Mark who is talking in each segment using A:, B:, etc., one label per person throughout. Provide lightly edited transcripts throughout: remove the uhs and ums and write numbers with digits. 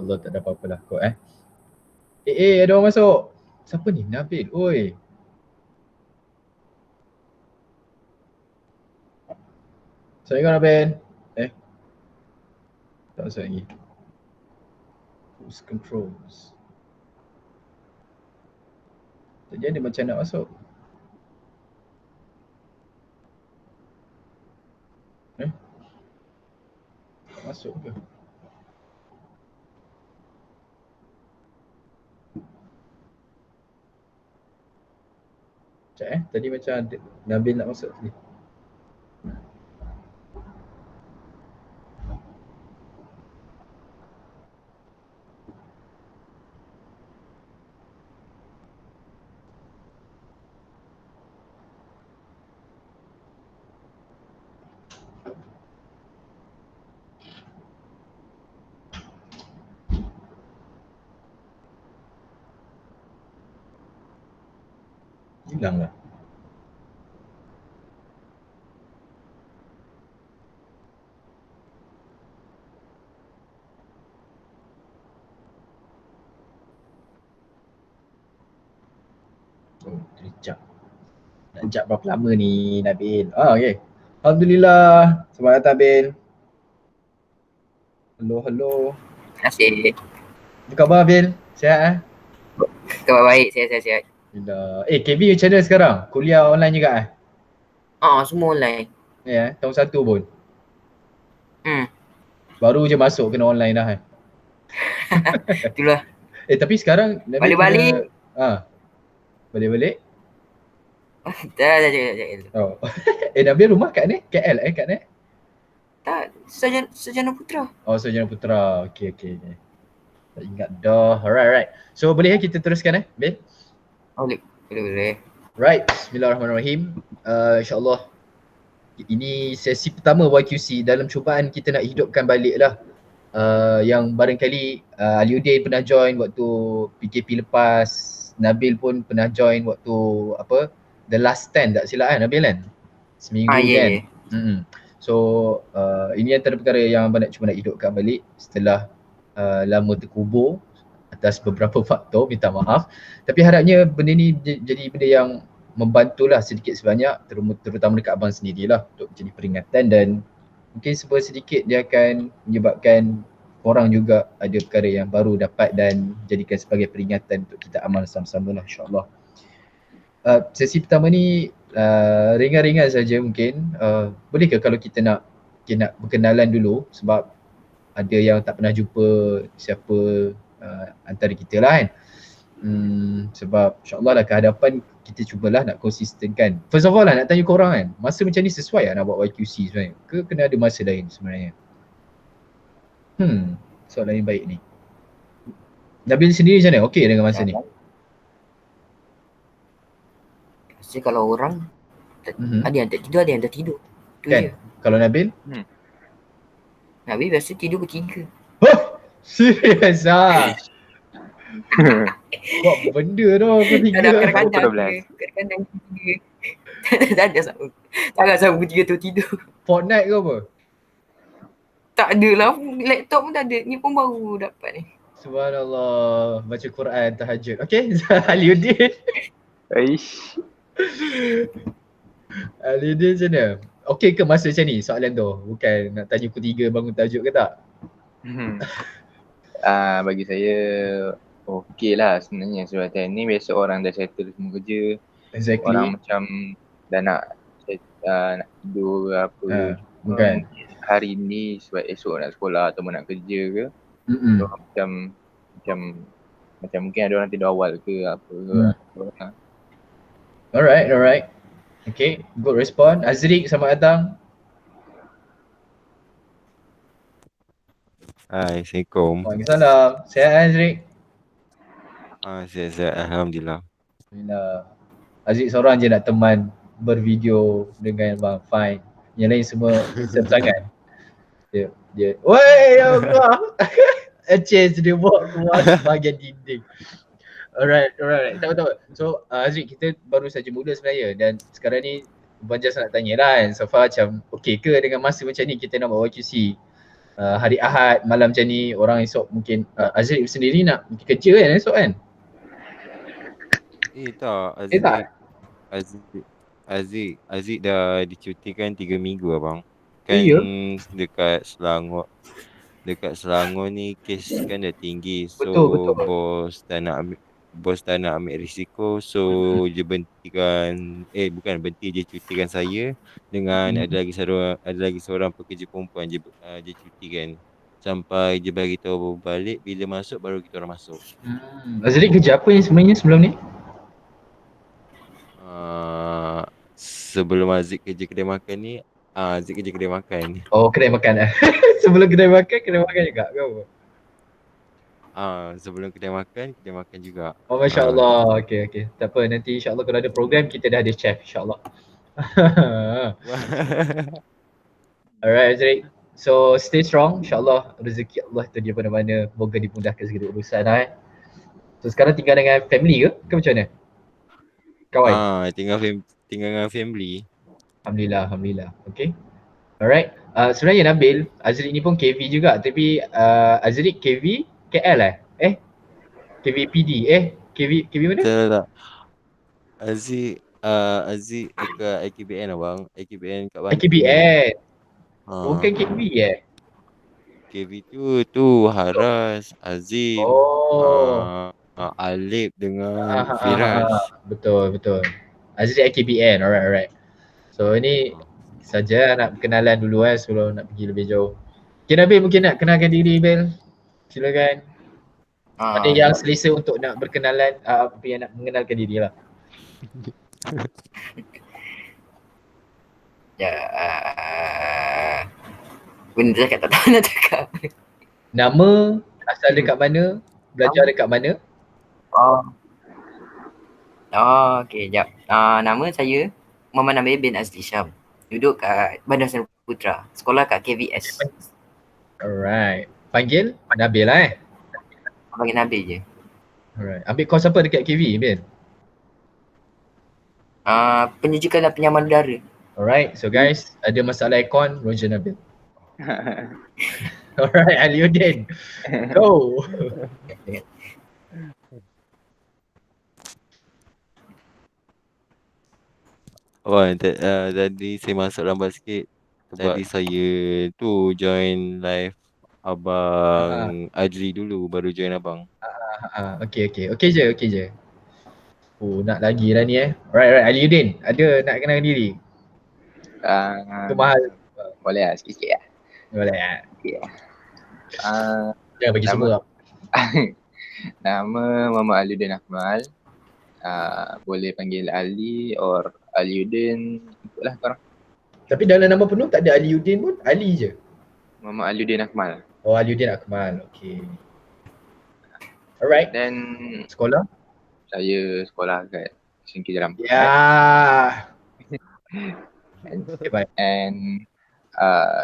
A: InsyaAllah tak ada apa-apa lah kot ada orang masuk. Siapa ni? Nabil. Oi. Assalamualaikum Nabil. Tak masuk lagi. Cruise controls. Tadi ada macam nak masuk. Tak masuk ke? Sekejap tadi macam ada Nabil nak masuk tadi. Hilang lah. Oh, terjap. Nak jap berapa lama ni Nabil? Okay. Alhamdulillah. Selamat datang Nabil. Hello.
B: Terima kasih.
A: Apa khabar Nabil? Sihat
B: Khabar baik, sihat.
A: Alhamdulillah. KB macam mana sekarang? Kuliah online juga
B: Semua online.
A: Ya, tahun 1 pun? Baru je masuk kena online dah
B: Itulah.
A: Tapi sekarang Nabil
B: balik-balik.
A: Balik-balik?
B: Tak.
A: Nabil rumah kat ni? KL kat ni?
B: Tak, Sarjana Putra.
A: Sarjana Putra. Okay. Tak ingat dah. Alright. So boleh kita teruskan Bil?
B: Boleh.
A: Right, bismillahirrahmanirrahim. InsyaAllah ini sesi pertama YQC dalam cubaan kita nak hidupkan balik lah yang barangkali Aliuddin pernah join waktu PKP lepas, Nabil pun pernah join waktu The Last Stand tak silap Nabil kan? Seminggu kan? So ini antara perkara yang abang nak cuba nak hidupkan balik setelah lama terkubur atas beberapa faktor, minta maaf. Tapi harapnya benda ni jadi benda yang membantulah sedikit sebanyak, terutama dekat abang sendirilah untuk jadi peringatan, dan mungkin sedikit dia akan menyebabkan korang juga ada perkara yang baru dapat dan jadikan sebagai peringatan untuk kita amal sama-sama lah insyaAllah. Sesi pertama ni ringan-ringan saja mungkin. Boleh ke kalau kita nak berkenalan dulu, sebab ada yang tak pernah jumpa siapa antara kita lah kan. Sebab insyaAllah lah ke hadapan kita cubalah nak konsistenkan. First of all lah nak tanya korang kan, masa macam ni sesuai nak buat YQC sebenarnya ke kena ada masa lain sebenarnya? Soalan yang baik ni. Nabil sendiri macam mana? Okey dengan masa ni?
B: Maksudnya kalau orang ada yang tak tidur, ada yang tak tidur.
A: Kan? Kalau Nabil?
B: Nabil biasa tidur pukul 3.
A: Serius buat benda dah pukul 3.
B: Kadang-kadang 3. Tak ada pukul 3 tu tidur.
A: Fortnite ke apa?
B: Tak ada lah, laptop pun tak ada. Ni pun baru dapat ni.
A: Subhanallah, baca Quran, tahajud. Okay, Aliuddin. Aliuddin macam mana? Okay ke masa macam ni soalan tu? Bukan nak tanya pukul 3 bangun tahajud ke tak?
C: Bagi saya okey lah sebenarnya, sebab time ni biasa orang dah settle semua kerja.
A: Exactly.
C: Orang macam dah nak tidur apa.
A: Bukan.
C: Hari ni sebab esok nak sekolah atau nak kerja ke. So, macam mungkin ada orang tidur awal ke apa ke.
A: Alright. Okay, good respon. Azriq, selamat datang.
D: Hai, Assalamualaikum.
A: Waalaikumsalam. Sihat Azriq?
D: Sihat, Alhamdulillah.
A: Azriq seorang je nak teman bervideo dengan Bang Fine. Yang lain semua siap sangat. Dia woi ya Allah. Chase dia bawa keluar bahagian dinding. Alright. Tak apa. So Azriq, kita baru saja mula sebenarnya, dan sekarang ni Abang Jas nak tanya lah kan, so far macam okey ke dengan masa macam ni kita nak buat YQC? hari Ahad malam macam ni, orang esok mungkin Azri sendiri nak pergi kerja kan esok kan?
D: Tak,
A: Tak?
D: Aziz dah dicutikan 3 minggu abang.
A: Oh,
D: Kan
A: ya?
D: dekat Selangor ni kes kan dah tinggi. So
A: Betul.
D: bos tak nak ambil risiko, so dia berhenti, dia cutikan saya dengan ada lagi seorang pekerja perempuan dia cutikan sampai dia bagi tahu balik bila masuk baru kita orang masuk.
A: Azri kerja apa yang sebenarnya sebelum ni?
D: Sebelum Aziz kerja kedai makan ni, Aziz kerja kedai makan.
A: Oh, kedai makan sebelum kedai makan juga ke apa?
D: Sebelum kedai makan juga.
A: Oh, Masya Allah. Okay. Tak apa, nanti insyaAllah kalau ada program kita dah ada chef insyaAllah. Alright Azri. So stay strong, insyaAllah rezeki Allah tu dia mana-mana, moga dimudahkan segala urusan So sekarang tinggal dengan family ke macam mana? Kawan?
D: Tinggal dengan family.
A: Alhamdulillah. Okay. Alright. Sebenarnya Nabil, Azri ni pun KV juga tapi Azri KV KL KV PD KV mana?
D: Tak. Aziz dekat AKBN abang. AKBN kat Bantul.
A: AKBN. Bukan KV
D: KV tu Haras, Aziz, Alip dengan Firas.
A: Betul. Azri AKBN, alright. So ini saja nak perkenalan dulu sebelum nak pergi lebih jauh. Okay Nabil, mungkin nak kenalkan diri Bil. Silakan. Ada yang selesa untuk nak berkenalan, yang nak mengenalkan diri lah.
B: Benda cakap tak tahu nak cakap.
A: Nama, asal dekat mana, belajar dekat mana?
B: Okay, jap. Nama saya Muhammad Nabil bin Azli Syam. Duduk kat Bandar Seri Putra. Sekolah kat KVS.
A: Alright. Panggil Nabil lah
B: Panggil Nabil je.
A: Alright. Ambil course apa dekat KV, Bil?
B: Penyejukan dan penyaman udara.
A: Alright. So guys, ada masalah aircon, Roger Nabil. Alright, Aliuddin. Go.
D: Tadi saya masuk lambat sikit sebab tadi saya join live abang Adri dulu baru join abang.
A: Okay je. Nak lagi lah ni Alright, Aliuddin, ada nak kenalkan diri? Mahal.
C: Boleh lah sikit-sikit lah.
A: Boleh lah. Jangan bagi
C: nama-
A: semua lah.
C: Nama Muhammad Aliuddin Akmal. Boleh panggil Ali or Aliuddin, ikutlah korang.
A: Tapi dalam nama penuh tak ada Aliuddin pun, Ali je.
C: Muhammad Aliuddin Akmal.
A: Oh, Aliuddin Akmal, okay. Alright,
C: Dan
A: sekolah?
C: saya sekolah kat Singkir Jalan.
A: Ya. Baik.
C: And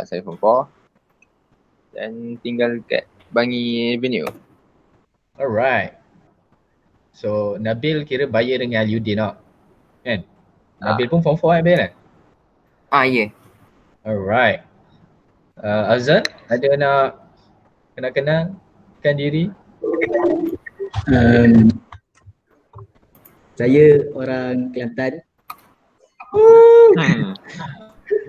C: saya form 4 dan tinggal kat Bangi Avenue.
A: Alright. So Nabil kira bayar dengan Aliuddin tak? Kan? Nabil pun form 4 Nabil kan?
B: Ya.
A: Alright. Azan, ada nak kenal-kenalkan diri?
E: Saya orang Kelantan.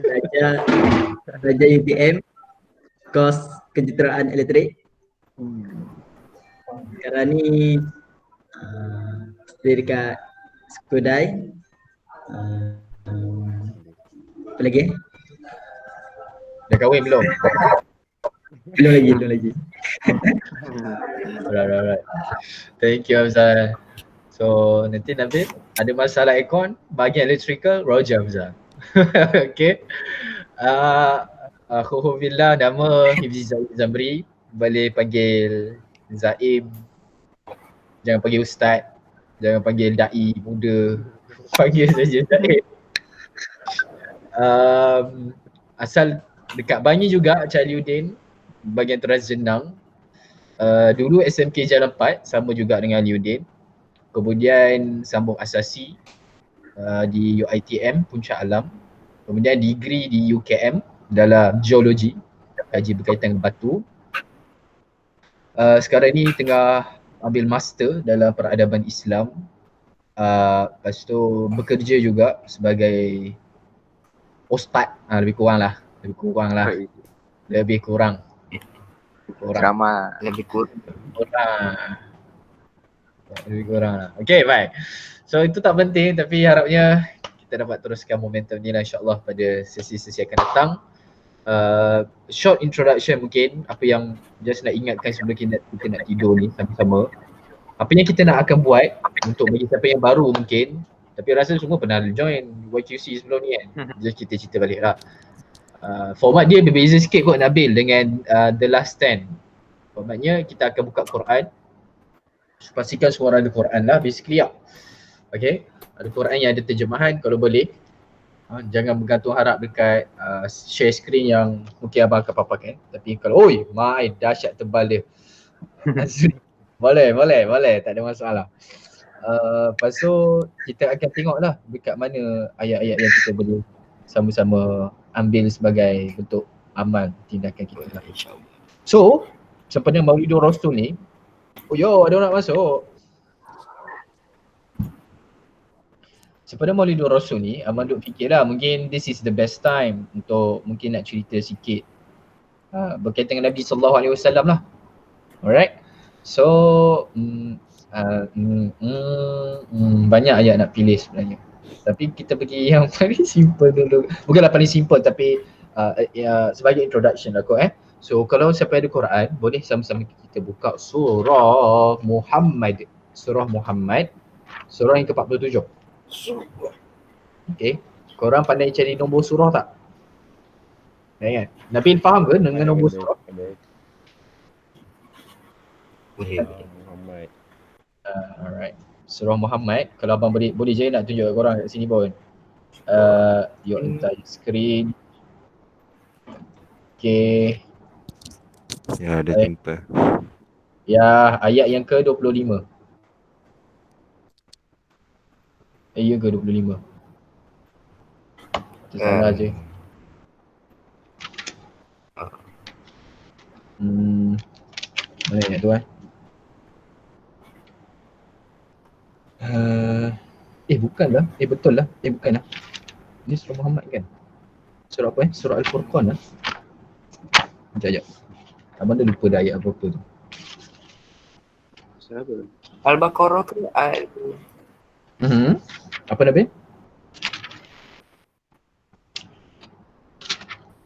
E: Belajar UTM, kos kejuruteraan elektrik. Sekarang ni stay dekat Skudai. Apa lagi?
A: Dah kahwin belum?
E: Belum lagi.
A: Alright. Thank you Hamzah. So nanti Nabil ada masalah aircon, bahagian electrical, Roger Hamzah. Okay. Alhamdulillah, nama Hifzi Zamri. Boleh panggil Zaim. Jangan panggil Ustaz. Jangan panggil Da'i muda. Panggil saja Zaim. Asal dekat Bangi juga, Aliuddin. Bahagian Teras Jenang. Dulu SMK Jalan 4, sama juga dengan Aliuddin. Kemudian sambung asasi di UiTM Puncak Alam. Kemudian degree di UKM dalam geologi. kaji berkaitan dengan batu. Sekarang ni tengah ambil master dalam peradaban Islam. Lepas tu bekerja juga sebagai ustaz, lebih kurang lah. Lebih kurang.
C: Ceramah.
B: Lebih kurang.
A: Lebih kurang lah. Okay, baik. So itu tak penting tapi harapnya kita dapat teruskan momentum ni lah insyaAllah pada sesi-sesi akan datang. Short introduction mungkin, apa yang just nak ingatkan sebelum kita nak tidur ni sama-sama. Apa yang kita nak akan buat untuk bagi siapa yang baru mungkin, tapi rasa semua pernah join YQC sebelum ni kan. Just kita cerita balik lah. Format dia berbeza sikit kot Nabil dengan The Last Stand. Formatnya kita akan buka Quran. Pastikan semua orang ada Quran lah basically lah. Okay, ada Quran yang ada terjemahan kalau boleh. Jangan bergantung harap dekat share screen yang mungkin abang akan paparkan. Tapi kalau dahsyat tebal dia. Boleh, tak ada masalah. Lepas tu kita akan tengok lah dekat mana ayat-ayat yang kita boleh sama-sama ambil sebagai bentuk amal tindakan kita lah. So, sempena Maulidur Rasul ni, ada orang nak masuk. Sempena Maulidur Rasul ni, abang duk fikir lah mungkin this is the best time untuk mungkin nak cerita sikit berkaitan dengan Nabi SAW lah. Alright. So, banyak ayat nak pilih sebenarnya. Tapi kita pergi yang paling simple dulu. Bukanlah paling simple tapi sebagai introduction lah kot So kalau siapa ada Quran, boleh sama-sama kita buka surah Muhammad. Surah Muhammad, surah yang ke-47. Okay, korang pandai cari nombor surah tak? Kan? Nabil faham ke dengan nombor surah?
B: Boleh.
D: Muhammad.
A: Alright. Surah Muhammad, kalau abang boleh je nak tunjuk kat korang kat sini pun. Your entire screen. Okay.
D: Ya, dah jumpa.
A: Ya, ayat yang ke-25. Ya ke 25? Tersalah je. Mana ayat tu bukan lah. Betul lah. Bukan lah. Ni surah Muhammad kan? Surah apa Surah Al-Furqan lah. Sekejap. Abang dah lupa dah ayat apa-apa tu.
C: Surah apa?
B: Al-Baqarah ke?
A: Apa Nabil?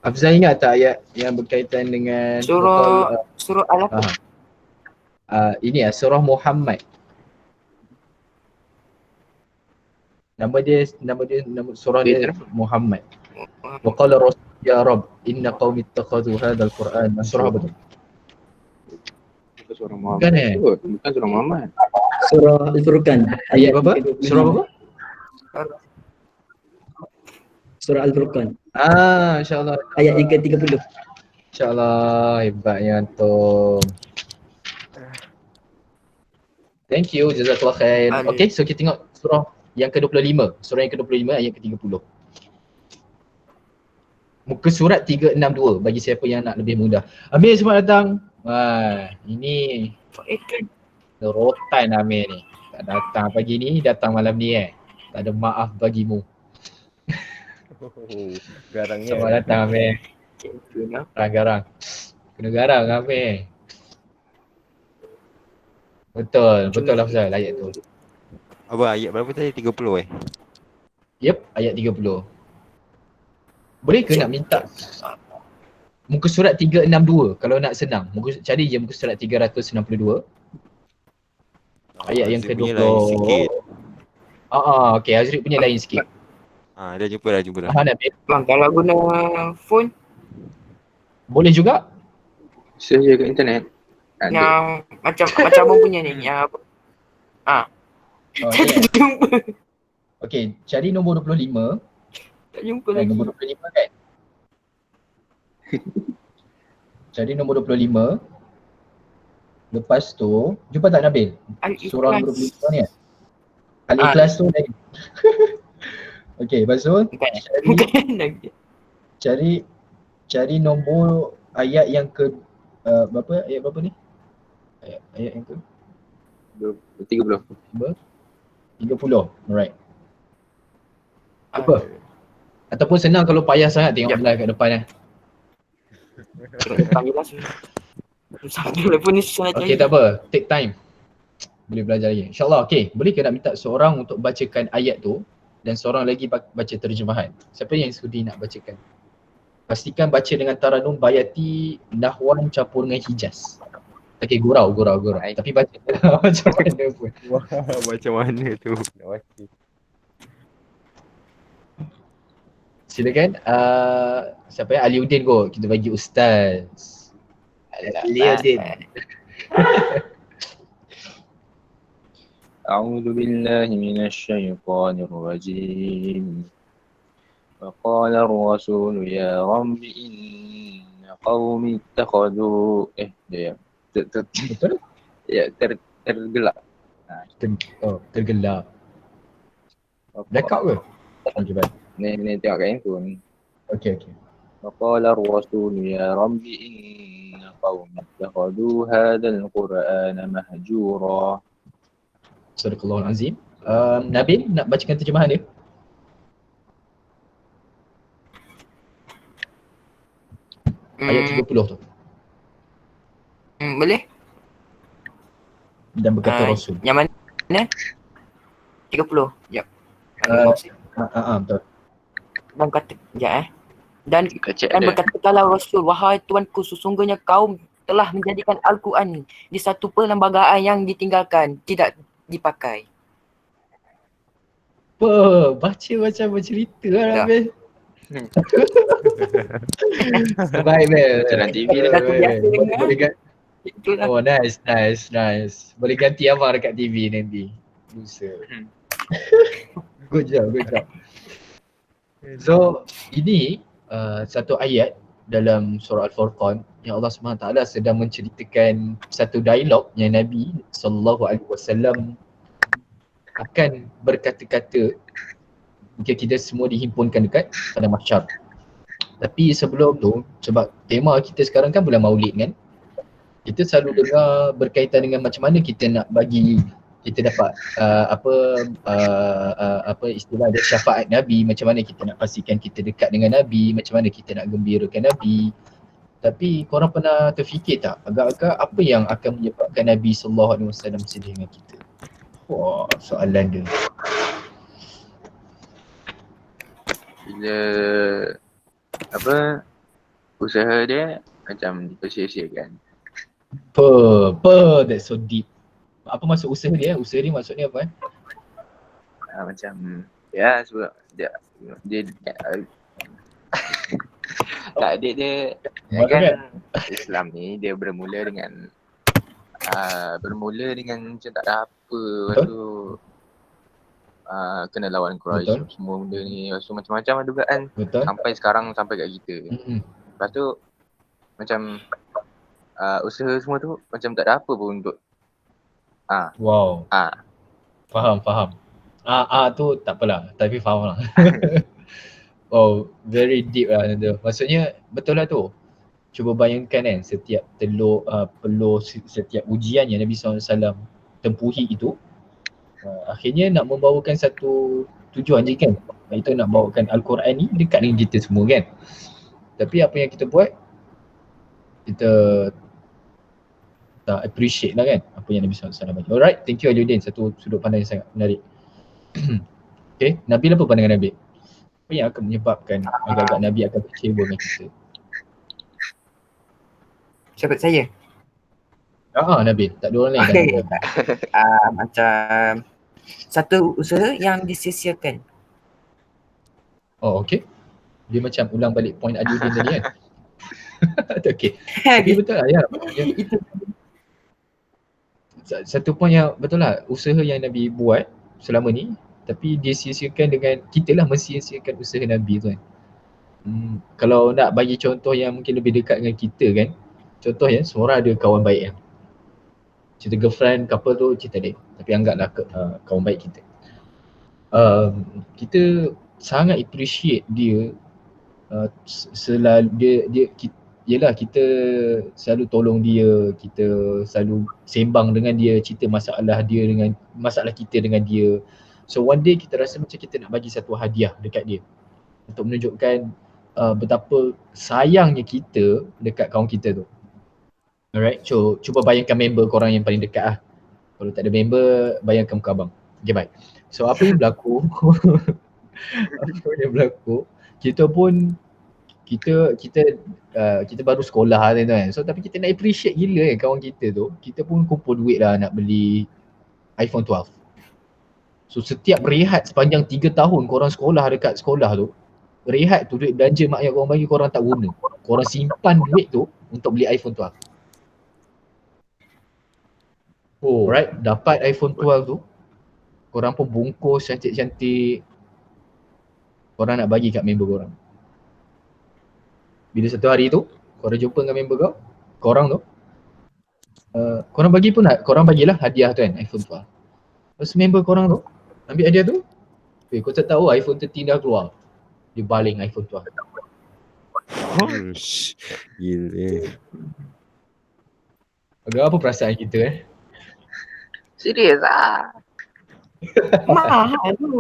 A: Afzal ingat tak ayat yang berkaitan dengan
B: surah Al-Baqarah?
A: Ini surah Muhammad. Nama surah dia Muhammad. Wa qala rasul ya rab inna qaumi ittakhadhu hadzal quran. Surah apa tu?
C: Bukan surah Muhammad. Bukan surah Muhammad.
E: Surah Al-Furqan.
A: Ayat apa? Surah apa?
E: Surah Al-Furqan.
A: InsyaAllah.
E: Ayat yang ke-30.
A: InsyaAllah, hebatnya antum. Thank you, jazakallah khair. Okay, so kita tengok surah yang ke-25. Surah yang ke-25 ayat ke-30. Muka surat 362 bagi siapa yang nak lebih mudah. Amir semua datang. Ini rotan Amir ni. Tak datang pagi ni, datang malam ni Tak ada maaf bagimu.
D: Garangnya.
A: Selamat datang Amir. Garang. Kena garang Amir. Betul lah Fazal ayat tu.
D: Apa ayat berapa tadi? 30
A: Yep, ayat 30. Boleh ke nak minta muka surat 362 kalau nak senang. Cari je muka surat 362. Ayat yang ke-20.
D: Sikit.
A: Okey, Azri punya lain sikit.
D: Dah jumpa dah.
A: Nabil.
B: Bang, kalau guna phone
A: Boleh juga.
C: Search je kat internet.
B: yang macam abang punya ni, yang apa? Tak jumpa.
A: Okey, cari nombor 25.
B: Tak jumpa lagi.
A: Nombor 25 kan? Cari nombor 25. Lepas tu, jumpa tak Nabil? Surah nombor 25 ni kan? Al-Ikhlas tu lain. Okey, lepas tu
B: Bukan lagi.
A: cari nombor ayat yang ke berapa? Ayat berapa ni? Ayat yang ke
C: 30.
A: 30. Alright. Apa? Ataupun senang kalau payah sangat tengok live kat depan
B: Tengok depan je lah. Susah telefon ni susah nak
A: Okay,
B: cari.
A: tak apa. Take time. Boleh belajar lagi. InsyaAllah. Okay, boleh ke nak minta seorang untuk bacakan ayat tu dan seorang lagi baca terjemahan? Siapa yang sudi nak bacakan? Pastikan baca dengan taranum bayati, nahwan campur dengan hijaz. Okay, gurau.
C: Baik.
A: Tapi baca macam mana pun.
D: Wah, macam mana tu? Nak baca.
A: Silakan. Siapa yang Aliuddin kot. Kita bagi ustaz. Aliuddin.
C: أعوذ بالله من الشيطان الرجيم وقال الرسول يا رب إن قومي اتخذوا
A: Betul?
C: tergelak.
A: Tergelap. Blackout ke? Okay, baik.
C: Ni tengok kat handphone.
A: Okay.
C: وقال الرسول يا رب إن قومي اتخذوا هذا القرآن مهجورا.
A: Sadaqallahul Azim. Nabil nak bacakan terjemahan dia? Ayat 30 tu.
B: Boleh?
A: Dan berkata Rasul.
B: Yang mana? 30. Sekejap.
A: Betul.
B: Dan kata, sekejap Dan
C: Kacak
B: dan
C: dia.
B: berkatalah Rasul, wahai Tuanku, sesungguhnya kaum telah menjadikan Al-Quran di satu perlembagaan yang ditinggalkan, tidak dipakai.
A: Baca macam bercerita lah
B: Tak.
A: Nabil. Baik Bel.
C: Macam dalam TV
B: lah. Dah terbiasa dengar.
A: Boleh ganti.
B: Itulah.
A: Oh nice. Boleh ganti Amar dekat TV nanti. Busa. Good job. So ini satu ayat dalam surah Al-Furqan yang Allah SWT sedang menceritakan satu dialog yang Nabi SAW akan berkata-kata jika kita semua dihimpunkan dekat pada mahsyar. Tapi sebelum tu, sebab tema kita sekarang kan bulan Maulid kan, kita selalu dengar berkaitan dengan macam mana kita nak bagi kita dapat apa istilah dia, syafaat Nabi, macam mana kita nak pastikan kita dekat dengan Nabi, macam mana kita nak gembirakan Nabi. Tapi korang pernah terfikir tak agak-agak apa yang akan menyebabkan Nabi SAW sedih dengan kita? Wah, soalan dia.
C: Bila usaha dia macam dipersia-siakan.
A: That's so deep. Apa maksud usaha dia? Usaha dia maksudnya apa?
C: Macam ya sebab dia tak dia kan Islam ni dia bermula dengan macam tak ada apa, lepas tu kena lawan Quraisy, semua benda ni, lepas tu macam-macam ada dugaan.
A: Betul.
C: Sampai sekarang sampai kat kita. Lepas tu macam usaha semua tu macam tak ada apa pun untuk
A: Wow. Faham. Tu tak apalah, tapi faham lah. Oh, very deep lah tu. Maksudnya betul lah tu. Cuba bayangkan kan, setiap setiap ujian yang Nabi SAW tempuhi itu, akhirnya nak membawakan satu tujuan je kan, iaitu nak bawakan Al-Quran ni dekat dengan kita semua kan. Tapi apa yang kita buat, kita tak appreciate lah kan apa yang Nabi SAW bagi. Alright, thank you Aliuddin, satu sudut pandang yang sangat menarik. Okay, Nabil apa pandangan Nabil? Apa yang akan menyebabkan agak-agak Nabi akan kecewa dengan kita?
B: Siapa saya?
A: Nabil, tak ada orang lain
B: Okay.
A: kan?
B: Macam satu usaha yang disia-siakan.
A: Oh, okay. Dia macam ulang balik point Aliuddin tadi kan? Okay. Tapi betul lah ya.
B: Itu.
A: Satu point yang betul lah, usaha yang Nabi buat selama ni, tapi dia sia-siakan dengan, kita lah mensia-siakan usaha Nabi tu kan. Kalau nak bagi contoh yang mungkin lebih dekat dengan kita kan, contoh ya, semua orang ada kawan baik kan. Cerita girlfriend, couple tu cerita dia, tapi anggaplah kawan baik kita. Kita sangat appreciate dia, selalu dia yelah kita selalu tolong dia, kita selalu sembang dengan dia, cerita masalah kita dengan dia. So one day kita rasa macam kita nak bagi satu hadiah dekat dia untuk menunjukkan betapa sayangnya kita dekat kawan kita tu. Alright, so cuba bayangkan member korang yang paling dekat lah. Kalau tak ada member, bayangkan muka abang. Okay, baik. So apa yang berlaku, kita pun kita baru sekolah kan. So tapi kita nak appreciate gila kan kawan kita tu. Kita pun kumpul duit lah nak beli iPhone 12. So setiap rehat sepanjang 3 tahun korang sekolah dekat sekolah tu, rehat tu duit belanja mak ayah korang bagi korang tak guna. Korang simpan duit tu untuk beli iPhone 12. Alright, dapat iPhone 12 tu, korang pun bungkus cantik-cantik. Korang nak bagi kat member korang. Bila satu hari tu, korang jumpa dengan member korang tu, korang bagilah hadiah tu kan, iPhone 12. Lepas member korang tu, ambil hadiah tu, kau tak tahu iPhone 13 dah keluar. Dia baling iPhone 12.
D: Gila.
A: Agak apa perasaan kita
C: Serius lah.
B: Mahal tu.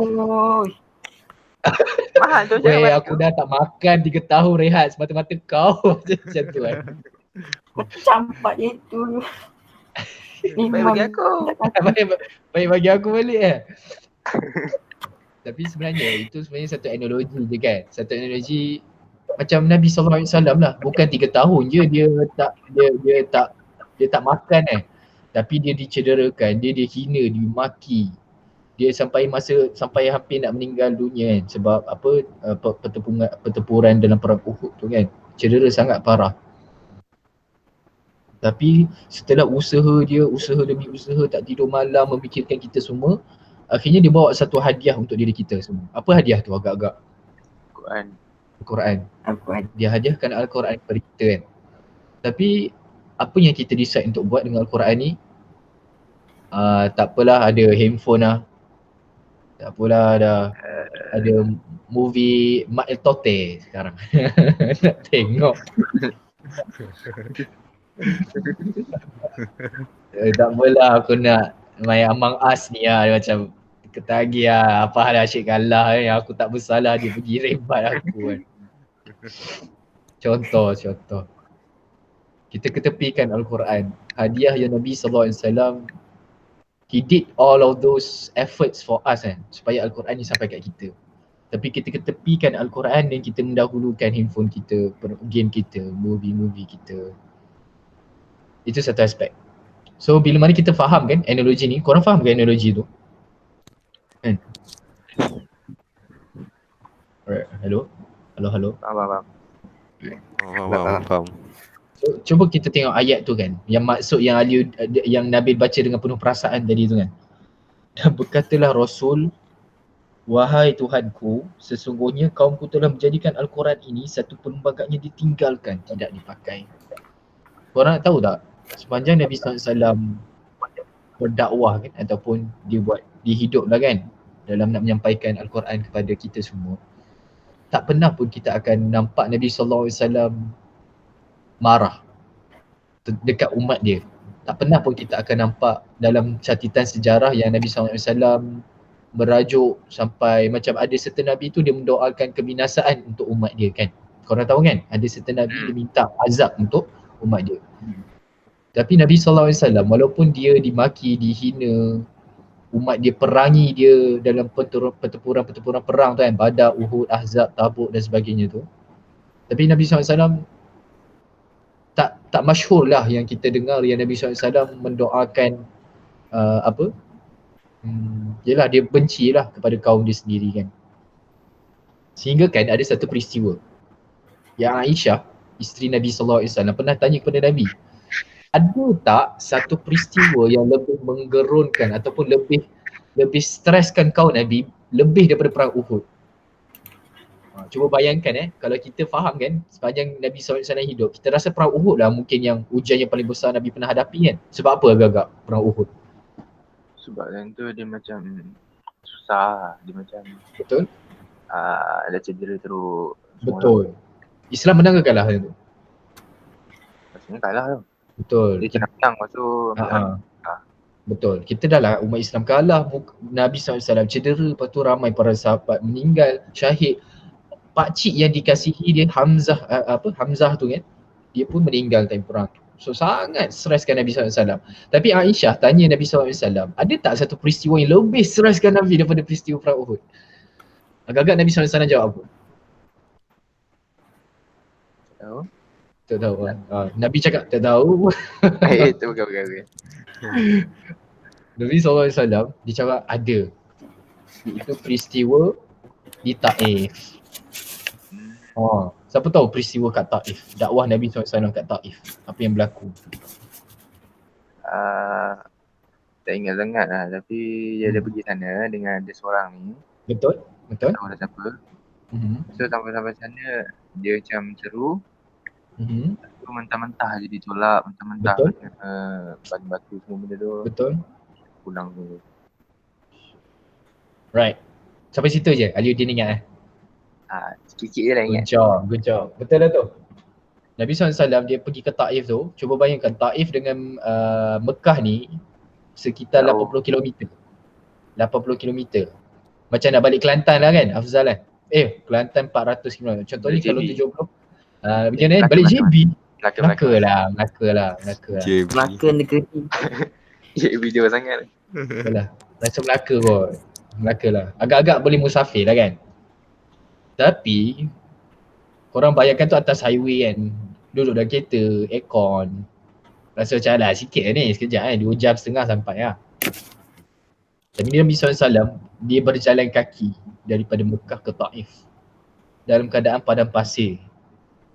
C: Mahal tu jangan balik
A: aku dah tak makan 3 tahun rehat semata-mata kau macam tu kan.
B: Kau campak je tu.
C: Baik bagi aku.
A: Baik bagi aku balik Tapi sebenarnya itu satu analogi je kan. Satu analogi macam Nabi SAW lah. Bukan 3 tahun je dia tak makan tapi dia dicederakan, dia dihina, dimaki. Dia sampai hampir nak meninggal dunia kan sebab pertempuran dalam perang Uhud tu kan. Cedera sangat parah. Tapi setelah usaha demi usaha, tak tidur malam memikirkan kita semua, akhirnya dia bawa satu hadiah untuk diri kita semua. Apa hadiah tu agak-agak? Al-Quran. Dia hadiahkan Al-Quran kepada kita kan. Tapi apa yang kita decide untuk buat dengan Al-Quran ni, tak apalah ada handphone lah. Tak apalah ada movie Mak El Tote sekarang. Nak tengok. Tak apalah aku nak main Among Us ni lah. Dia macam ketagih lah. Apa hal asyik kalah kan. Aku tak bersalah dia pergi rembat aku kan. Contoh. Kita ketepikan Al-Quran. Hadiah yang Nabi SAW, he did all of those efforts for us kan, supaya Al-Quran ni sampai kat kita. Tapi kita ketepikan Al-Quran dan kita mendahulukan handphone kita, game kita, movie kita. Itu satu aspek. So bila mana kita faham kan analogi ni, korang faham kan analogi tu? Kan? Alright, hello.
D: Faham.
A: So, cuba kita tengok ayat tu kan, yang maksud yang Nabil baca dengan penuh perasaan tadi tu kan. Dan berkatalah Rasul, wahai Tuhanku, sesungguhnya kaumku telah menjadikan Al-Quran ini satu perlembagaan yang ditinggalkan, tidak dipakai. Korang nak tahu tak, sepanjang Nabi SAW berdakwah kan, ataupun dia hidup lah kan dalam nak menyampaikan Al-Quran kepada kita semua, tak pernah pun kita akan nampak Nabi SAW marah dekat umat dia. Tak pernah pun kita akan nampak dalam catatan sejarah yang Nabi SAW merajuk sampai macam ada serta Nabi tu dia mendoakan kebinasaan untuk umat dia kan. Korang tahu kan, ada serta Nabi dia minta azab untuk umat dia. Tapi Nabi SAW walaupun dia dimaki, dihina, umat dia perangi dia dalam pertempuran perang tu kan, Badar, Uhud, Ahzab, Tabuk dan sebagainya tu. Tapi Nabi SAW tak masyhur lah yang kita dengar yang Nabi SAW mendoakan yelah dia benci lah kepada kaum dia sendiri kan. Sehingga kan ada satu peristiwa yang Aisyah, isteri Nabi SAW pernah tanya kepada Nabi, ada tak satu peristiwa yang lebih menggerunkan ataupun lebih streskan kau Nabi lebih daripada perang Uhud? Cuba bayangkan kalau kita faham kan sepanjang Nabi SAW hidup, kita rasa perang Uhud lah mungkin yang ujian yang paling besar Nabi pernah hadapi kan. Sebab apa agak-agak perang Uhud?
C: Sebab yang tu dia macam susah, dia macam
A: betul?
C: Ada cedera teruk.
A: Betul. Islam menang ke kalah tu?
C: Kalah tu.
A: Betul.
C: Dia kena menang lepas tu
A: Betul. Kita dah lah umat Islam kalah, Nabi SAW cedera, lepas tu ramai para sahabat meninggal, syahid. Pakcik yang dikasihi dia Hamzah Hamzah tu kan, dia pun meninggal time perang. So sangat streskan Nabi SAW. Tapi Aisyah tanya Nabi SAW, ada tak satu peristiwa yang lebih streskan Nabi daripada peristiwa perang Uhud? Agak-agak Nabi SAW jawab apa?
C: tahu.
A: Tak tahu lah. Nabi cakap tak tahu.
C: Itu bukan.
A: Nabi SAW dia cakap ada. Itu peristiwa di Taif. Siapa tahu peristiwa kat Taif, dakwah Nabi SAW kat Taif, apa yang berlaku?
C: Tak ingat sangat lah, tapi dia ada pergi sana dengan dia seorang ni.
A: Betul?
C: Tak tahu dah siapa. So sampai sana dia macam seru. Tu mentah-mentah je ditolak, mentah-mentah baling batu semua benda tu.
A: Betul.
C: Pulang tu.
A: Right. Sampai situ je Aliuddin ingat
C: Sikit je lah ingat.
A: Good job. Betul lah tu. Nabi SAW dia pergi ke Taif tu, cuba bayangkan Taif dengan Mekah ni sekitar 80 km. 80 km. Macam nak balik Kelantan lah kan, Afzal kan? Kelantan 400 km. Contohnya kalau 70 macam mana? Balik JB. Melaka lah.
B: Melaka negeri.
C: JB jauh sangat.
A: Betul lah. Rasa Melaka kot. Melaka lah. Agak-agak boleh musafir lah kan. Tapi korang bayangkan tu atas highway kan, duduk dalam kereta, aircon. Rasa macam lah sikit lah ni, sekejap kan, 2 jam setengah sampai lah. Tapi Nabi SAW, dia berjalan kaki daripada Mekah ke Taif dalam keadaan padang pasir,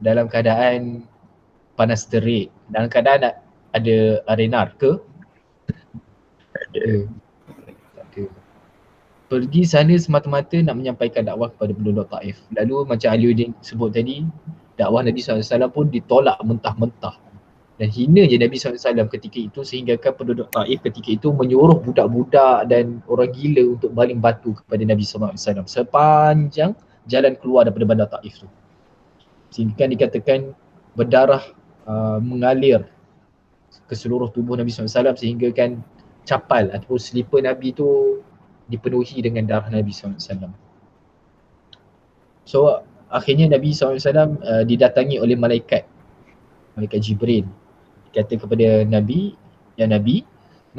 A: dalam keadaan panas terik, dalam keadaan ada arenar ke? Tak ada. Pergi sana semata-mata nak menyampaikan dakwah kepada penduduk Taif. Lalu macam Aliuddin sebut tadi, dakwah Nabi SAW pun ditolak mentah-mentah. Dan hina je Nabi SAW ketika itu, sehingga kan penduduk Taif ketika itu menyuruh budak-budak dan orang gila untuk baling batu kepada Nabi SAW sepanjang jalan keluar daripada bandar Taif tu. Sehingga kan dikatakan berdarah mengalir ke seluruh tubuh Nabi SAW, sehingga kan capal ataupun selipar Nabi tu dipenuhi dengan darah Nabi SAW. So akhirnya Nabi SAW didatangi oleh malaikat Jibril. Kata kepada Nabi, ya Nabi,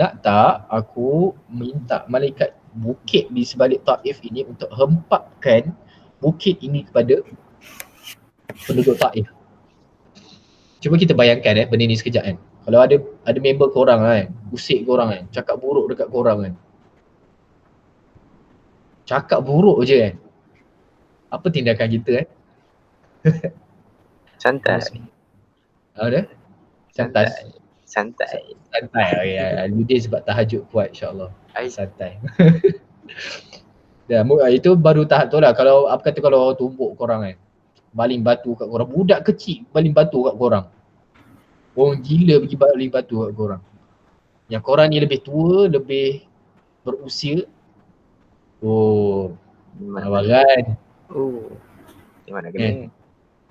A: nak tak aku minta malaikat bukit di sebalik Taif ini untuk hempapkan bukit ini kepada penduduk Taif. Cuba kita bayangkan benda ni sekejap kan. Kalau ada member korang kan, usik korang kan, cakap buruk dekat korang kan. Cakap buruk je kan. Apa tindakan kita kan?
C: Santai.
A: Ada? Santai. Okay. Ludia sebab tahajud kuat insyaAllah. Santai. Dan itu baru tahap tu lah. Kalau apa kata kalau orang tumbuk korang kan, baling batu kat korang. Budak kecil baling batu kat korang. Orang gila pergi baling batu kat korang. Yang korang ni lebih tua, lebih berusia. Awalan.
C: Di mana kena?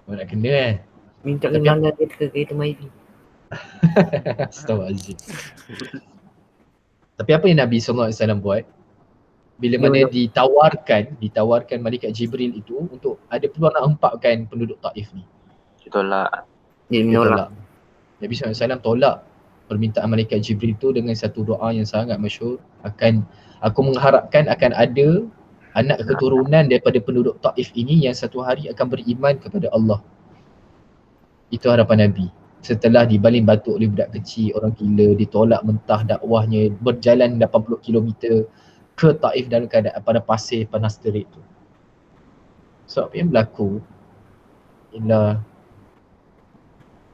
A: Mana kena kan?
B: Minta kenangan dia ke kereta Myvi.
A: Astaghfirullahaladzim. Tapi apa yang Nabi SAW buat? Bila mana ditawarkan malaikat Jibril itu untuk ada peluang nak hempapkan penduduk Taif ni.
C: Ditolak.
B: Dia menolak.
A: Nabi SAW tolak permintaan malaikat Jibril itu dengan satu doa yang sangat masyhur. Aku mengharapkan akan ada anak keturunan daripada penduduk Taif ini yang satu hari akan beriman kepada Allah. Itu harapan Nabi. Setelah dibaling batu oleh budak kecil, orang gila, ditolak mentah dakwahnya, berjalan 80 km ke Taif dalam keadaan pada pasir panas terik tu. So apa yang berlaku ialah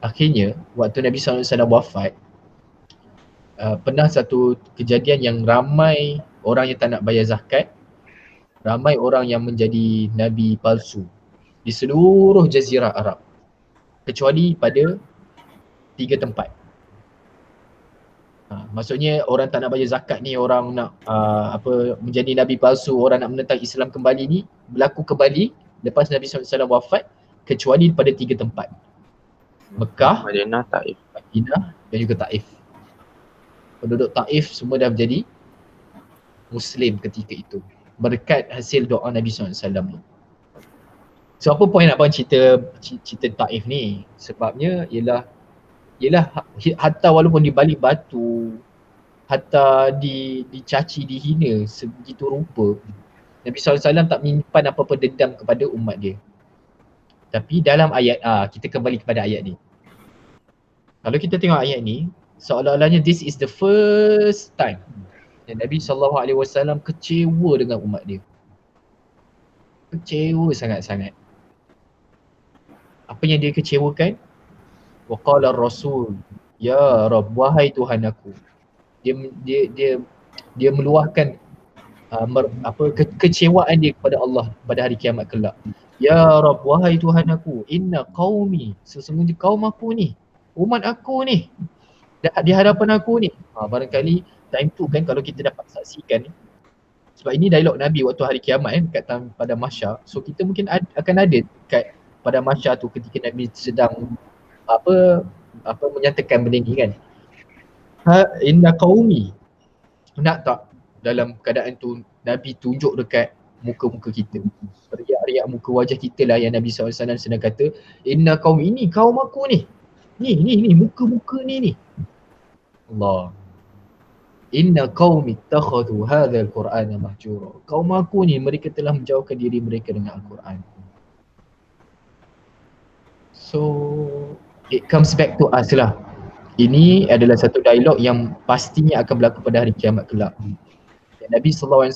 A: akhirnya waktu Nabi SAW wafat, pernah satu kejadian yang ramai orang yang tak nak bayar zakat, ramai orang yang menjadi nabi palsu di seluruh jazirah Arab, kecuali pada 3 tempat. Maksudnya orang tak nak bayar zakat ni, orang nak menjadi nabi palsu, orang nak menentang Islam kembali ni berlaku kembali lepas Nabi SAW wafat, kecuali pada 3 tempat. Mekah,
C: Madinah, Taif.
A: Madinah dan juga Taif. Penduduk Taif semua dah menjadi Muslim ketika itu berkat hasil doa Nabi SAW ni. So apa point nak bang cerita Taif ni? Sebabnya ialah hatta walaupun di balik batu, hatta dicaci, dihina sebegitu rupa, Nabi SAW tak menyimpan apa-apa dendam kepada umat dia. Tapi dalam ayat, kita kembali kepada ayat ni. Kalau kita tengok ayat ni, seolah-olahnya this is the first time yang Nabi SAW kecewa dengan umat dia. Kecewa sangat-sangat. Apa yang dia kecewakan? Wa qala ar-rasul, ya Rabb, wahai Tuhan aku. Dia meluahkan kecewaan dia kepada Allah pada hari kiamat kelak. Ya Rabb, wahai Tuhan aku, inna qaumi, sesungguhnya kaum aku ni, umat aku ni, di hadapan aku ni. Barangkali time tu kan kalau kita dapat saksikan, sebab ini dialog Nabi waktu hari kiamat kat pada mahsyar. So kita mungkin akan ada kat pada mahsyar tu ketika Nabi sedang menyatakan benda ni kan. Inna qaumi, nak tak dalam keadaan tu Nabi tunjuk dekat muka-muka kita, riak-riak muka wajah kita lah yang Nabi SAW sedang kata, inna qaumi, ini kaum aku ni, ni muka-muka ni. Allah, inna qaumi ittakhadhu hadzal qur'ana mahjura, kaum aku ni mereka telah menjauhkan diri mereka dengan Al-Quran. So it comes back to us lah. Ini adalah satu dialog yang pastinya akan berlaku pada hari kiamat kelak. Nabi SAW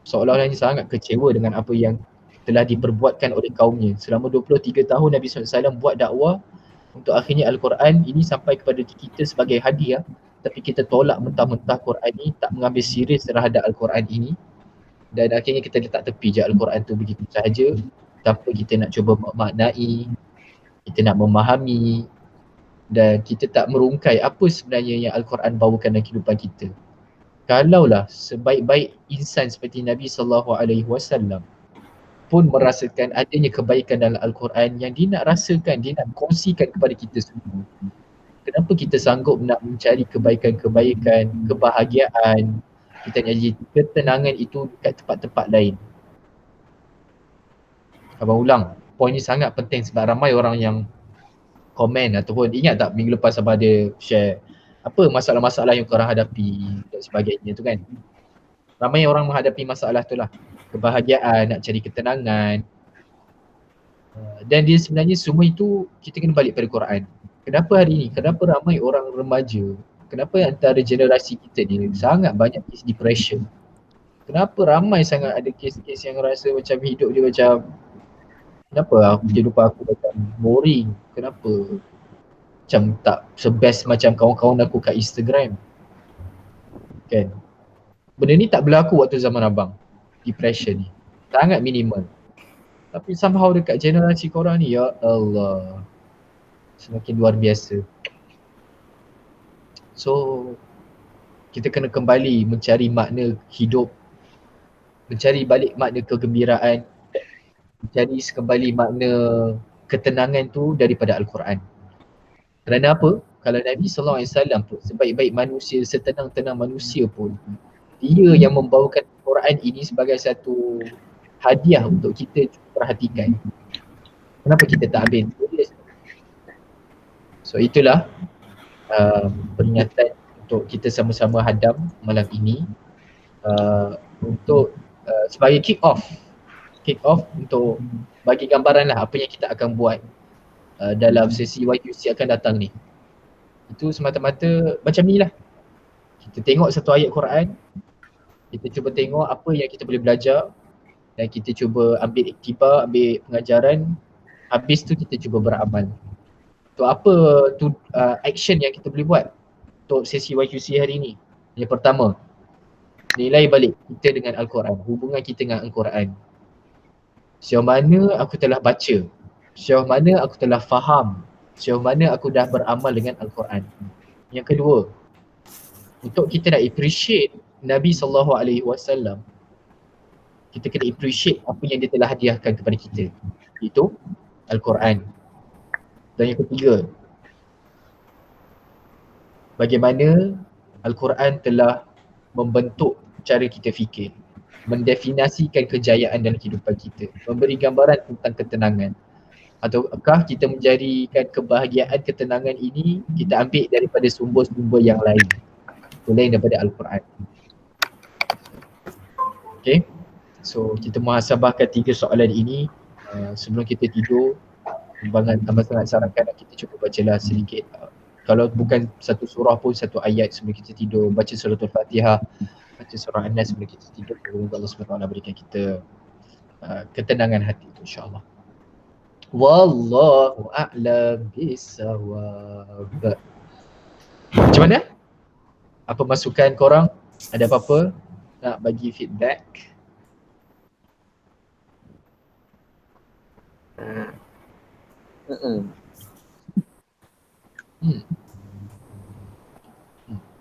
A: seolah-olahnya sangat kecewa dengan apa yang telah diperbuatkan oleh kaumnya. Selama 23 tahun Nabi SAW buat dakwah untuk akhirnya Al-Quran ini sampai kepada kita sebagai hadiah, tapi kita tolak mentah-mentah Quran ini, tak mengambil serius terhadap Al-Quran ini, dan akhirnya kita letak tepi je Al-Quran tu begitu sahaja tanpa kita nak cuba memaknai, kita nak memahami, dan kita tak merungkai apa sebenarnya yang Al-Quran bawakan dalam kehidupan kita. Kalaulah sebaik-baik insan seperti Nabi SAW pun merasakan adanya kebaikan dalam Al-Quran yang dia nak rasakan, dia nak kongsikan kepada kita semua, kenapa kita sanggup nak mencari kebaikan-kebaikan, kebahagiaan, kita nak jadi ketenangan itu dekat tempat-tempat lain? Abang ulang, poin ni sangat penting sebab ramai orang yang komen ataupun ingat tak minggu lepas abang ada share apa masalah-masalah yang korang hadapi dan sebagainya tu kan. Ramai orang menghadapi masalah tu lah, kebahagiaan, nak cari ketenangan, dan dia sebenarnya semua itu kita kena balik pada Quran. Kenapa hari ni, kenapa ramai orang remaja, kenapa antara generasi kita ni sangat banyak kes depression, kenapa ramai sangat ada kes-kes yang rasa macam hidup dia macam, kenapa kehidupan aku macam boring, kenapa macam tak sebest macam kawan-kawan aku kat Instagram kan. Benda ni tak berlaku waktu zaman abang, depression ni sangat minimal. Tapi somehow dekat generasi korang ni, ya Allah, semakin luar biasa. So kita kena kembali mencari makna hidup, mencari balik makna kegembiraan, mencari kembali makna ketenangan tu daripada Al-Quran. Kerana apa? Kalau Nabi SAW pun sebaik-baik manusia, setenang-tenang manusia pun, dia yang membawakan Quran ini sebagai satu hadiah untuk kita perhatikan. Kenapa kita tak ambil? So itulah peringatan untuk kita sama-sama hadam malam ini, untuk sebagai kick off untuk bagi gambaran lah apa yang kita akan buat dalam sesi YQC akan datang ni. Itu semata-mata macam ni lah, kita tengok satu ayat Quran, kita cuba tengok apa yang kita boleh belajar, dan kita cuba ambil iktibar, ambil pengajaran, habis tu kita cuba beramal. So apa tu action yang kita boleh buat untuk sesi YQC hari ni? Yang pertama, nilai balik kita dengan Al-Quran, hubungan kita dengan Al-Quran. Sejauh mana aku telah baca, sejauh mana aku telah faham, sejauh mana aku dah beramal dengan Al-Quran. Yang kedua, untuk kita nak appreciate Nabi SAW, kita kena appreciate apa yang dia telah hadiahkan kepada kita, itu Al-Quran. Dan yang ketiga, bagaimana Al-Quran telah membentuk cara kita fikir, mendefinisikan kejayaan dalam kehidupan kita, memberi gambaran tentang ketenangan. Ataukah kita menjadikan kebahagiaan, ketenangan ini kita ambil daripada sumber-sumber yang lain selain daripada Al-Quran. Okay, so kita muhasabahkan 3 soalan ini sebelum kita tidur. Amat sangat sarankan kita cuba bacalah sedikit, kalau bukan satu surah pun satu ayat sebelum kita tidur, baca surah Al-Fatihah, baca surah An-Nas sebelum kita tidur. Semoga Allah SWT berikan kita ketenangan hati itu, insyaAllah. Wallahu a'lam bisawab. Macam mana? Apa masukan korang? Ada apa-apa nak bagi feedback?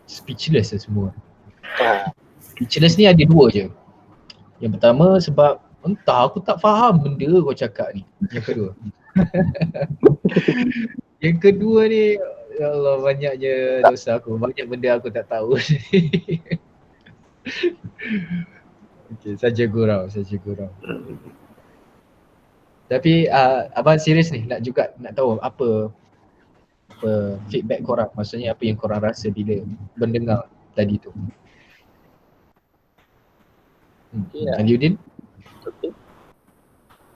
A: Speechless lah semua. Speechless ni ada 2 je. Yang pertama sebab entah aku tak faham benda kau cakap ni. Yang kedua. Yang kedua ni, ya Allah, banyaknya dosa aku. Banyak benda aku tak tahu. Okay, saja gurau. Tapi abang serius ni nak tahu apa feedback korang. Maksudnya apa yang korang rasa bila mendengar tadi tu. Aliuddin?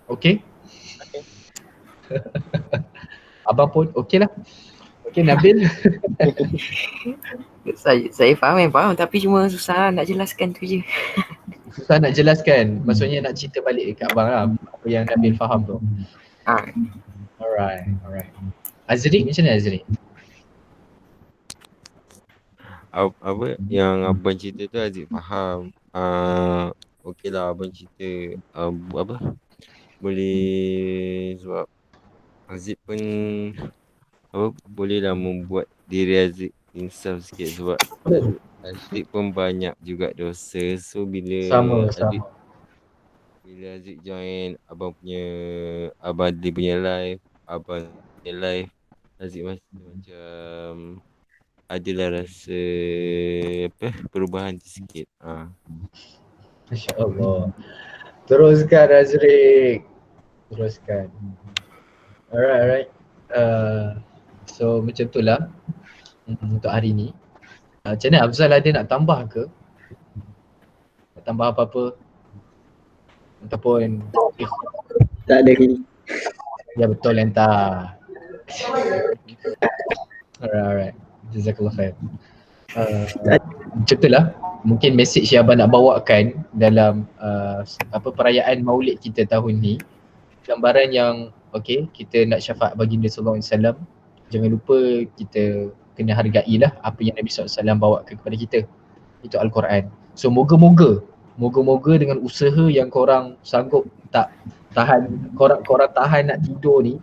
A: Okay? Abang pun okey lah. Okay, Nabil?
B: Saya faham tapi cuma susah nak jelaskan tu je.
A: Susah nak jelaskan, maksudnya nak cerita balik kat abang lah apa yang Nabil faham tu. Alright. Azri, macam mana Azri?
D: Apa yang abang cerita tu Aziz faham. Okey lah abang cerita boleh, sebab Aziz pun boleh lah membuat diri Aziz insaf sikit, sebab Aziz pun banyak juga dosa. So bila Aziz join abang dia punya live, abang punya live, Aziz macam adalah rasa perubahan sikit.
A: Masya-Allah. Teruskan Azri. Teruskan. Alright. So macam tu lah untuk hari ni. Macam mana Afzal, ada nak tambah ke? Nak tambah apa-apa? Ataupun
E: Tak ada lagi.
A: Ya betul entah. Alright. Jazakallah khair. Macam tu lah. Mungkin message yang abang nak bawakan dalam perayaan Maulid kita tahun ni, gambaran yang kita nak syafaat baginda sallallahu alaihi wasallam. Jangan lupa kita kena hargailah apa yang Nabi SAW bawakan kepada kita. Itu Al-Quran. So moga-moga dengan usaha yang korang sanggup tak tahan, korang tahan nak tidur ni,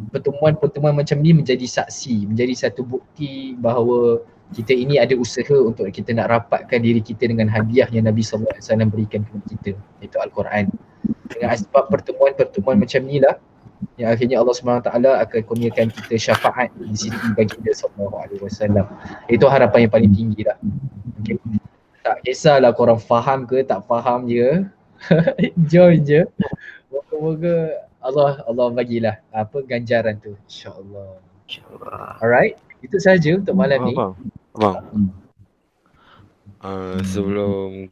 A: pertemuan-pertemuan macam ni menjadi saksi, menjadi satu bukti bahawa kita ini ada usaha untuk kita nak rapatkan diri kita dengan hadiah yang Nabi SAW berikan kepada kita, iaitu Al-Quran. Dengan sebab pertemuan-pertemuan macam ni lah yang akhirnya Allah SWT akan kurniakan kita syafaat di sisi baginda SAW. Itu harapan yang paling tinggi lah. Okay. Tak kisahlah korang faham ke tak faham je. Join je. Moga-moga Allah bagilah ganjaran tu, insya-Allah. Alright, itu saja untuk malam ni.
D: Abang. Sebelum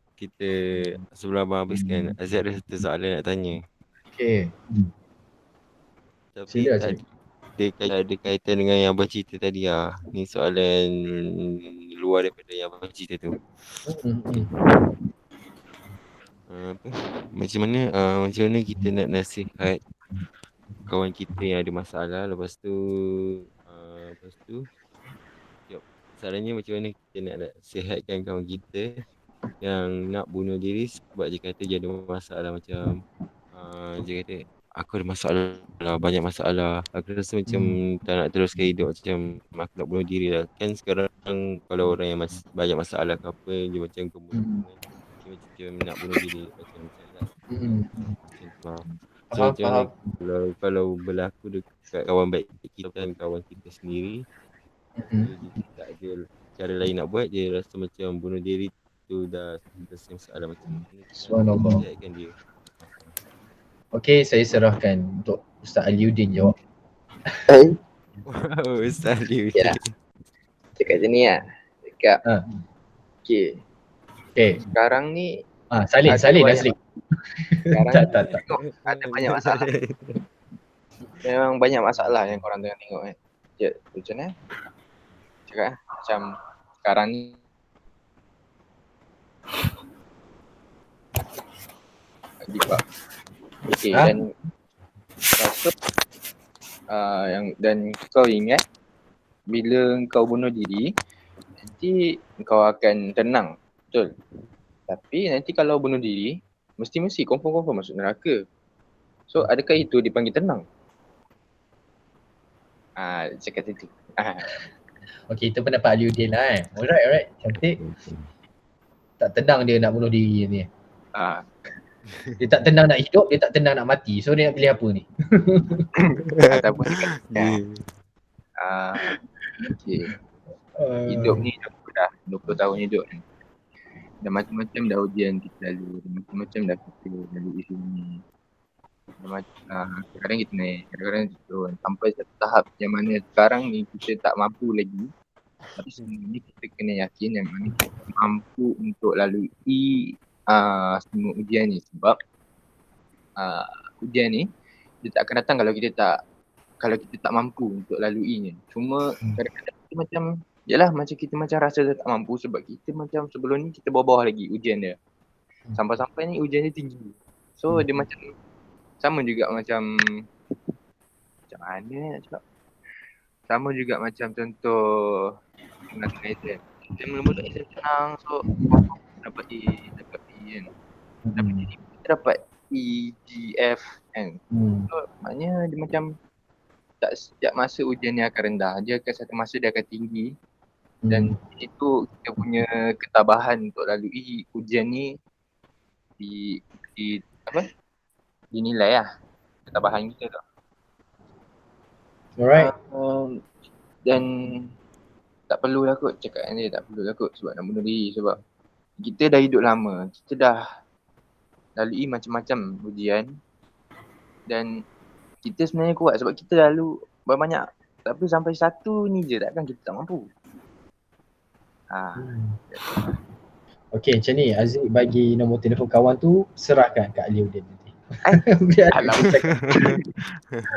D: abang habiskan, Aziz ada satu soalan nak tanya.
A: Okay.
D: Tapi ada kaitan dengan yang abang cerita tadi lah. Ni soalan luar daripada yang abang cerita tu. Macam mana kita nak nasihat kawan kita yang ada masalah, lepas tu soalannya macam mana kita nak sihatkan kawan kita yang nak bunuh diri sebab dia kata dia ada masalah, macam dia kata aku ada masalah, banyak masalah, aku rasa macam tak nak teruskan hidup, macam aku nak bunuh diri lah. Kan sekarang kalau orang yang banyak masalah ke apa, dia macam kebunuh, dia macam nak bunuh diri macam lah.
A: Faham,
D: Macam mana
A: faham.
D: kalau berlaku dekat kawan baik kita kan, kawan kita sendiri, dia tak ada cara lain nak buat, dia rasa macam bunuh diri tu dah selesai masalah, macam mana kita
A: Subhanallah.
D: sihatkan dia.
A: Okey, saya serahkan untuk Ustaz Aliuddin jawab.
D: Wow, Ustaz dia.
C: Ya. Cakap macam ni lah. Cakap. Okay. Sekarang ni
A: Salin
C: banyak-
A: Nazri.
C: Sekarang
A: Tak,
C: ni
A: tak.
C: tengok ada banyak masalah. Memang banyak masalah yang korang tengah tengok kan. Macam mana? Cakap macam sekarang ni okay, dan lepas tu dan kau ingat bila kau bunuh diri nanti kau akan tenang, betul? Tapi nanti kalau bunuh diri mesti confirm masuk neraka. So adakah itu dipanggil tenang? Cakap itu.
A: Okey, itu pendapat Aliuddin lah Alright. Cantik. Tak tenang dia nak bunuh diri ni. Dia tak tenang nak hidup, dia tak tenang nak mati. So dia nak pilih apa ni?
C: Ataupun okay. Hidup ni dah 20 tahun hidup ni. Dah macam-macam dah ujian kita lalu, macam-macam dah kita lalui isu ni. Kadang-kadang kita naik, kadang-kadang kita turun. Sampai satu tahap yang mana sekarang ni kita tak mampu lagi. Tapi sebenarnya kita kena yakin yang mana kita mampu untuk lalui semua ujian ni. Sebab ujian ni dia tak akan datang kalau kita tak mampu untuk laluinya. Cuma kadang-kadang kita macam macam kita macam rasa tak mampu sebab kita macam sebelum ni kita bawah-bawah lagi ujian dia. Sampai-sampai ni ujian dia tinggi. So dia macam sama juga macam mana nak cakap? Sama juga macam contoh exam. Kita mula-mula exam senang, so dapat A kan. Dapat E, G, F kan. So maknanya dia macam tak setiap masa ujian ni akan rendah. Dia akan satu masa dia akan tinggi. Dan itu kita punya ketabahan untuk lalui ujian ni dinilai lah ketabahan kita tu.
A: Alright.
C: Dan tak perlulah kot cakap ni, tak perlulah kot sebab nak bunuh diri. Sebab kita dah hidup lama, kita dah lalui macam-macam ujian. Dan kita sebenarnya kuat sebab kita lalu banyak. Tapi sampai satu ni je takkan kita tak mampu.
A: Okey, macam ni Aziz bagi nombor telefon kawan tu, serahkan kat Aliuddin nanti.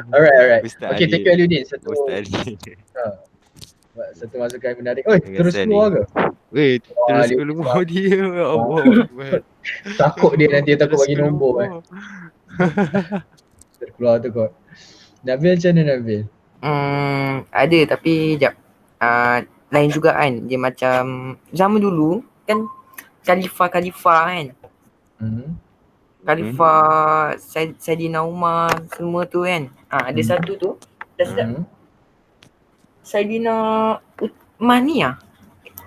A: Alright. Okey, thank you Aliuddin. Satu masukan menarik. Oi, terus keluar ke?
D: Weh, terus keluar dia. Allah.
A: Takut dia nanti takut bagi nombor terkeluar tu kot. Nabil macam mana Nabil?
B: Ada tapi jap. Lain juga kan. Dia macam zaman dulu kan Khalifah kan. Khalifah Saidina Umar semua tu kan. Ada satu tu. Dah sedap. Saidina Uthman ni lah.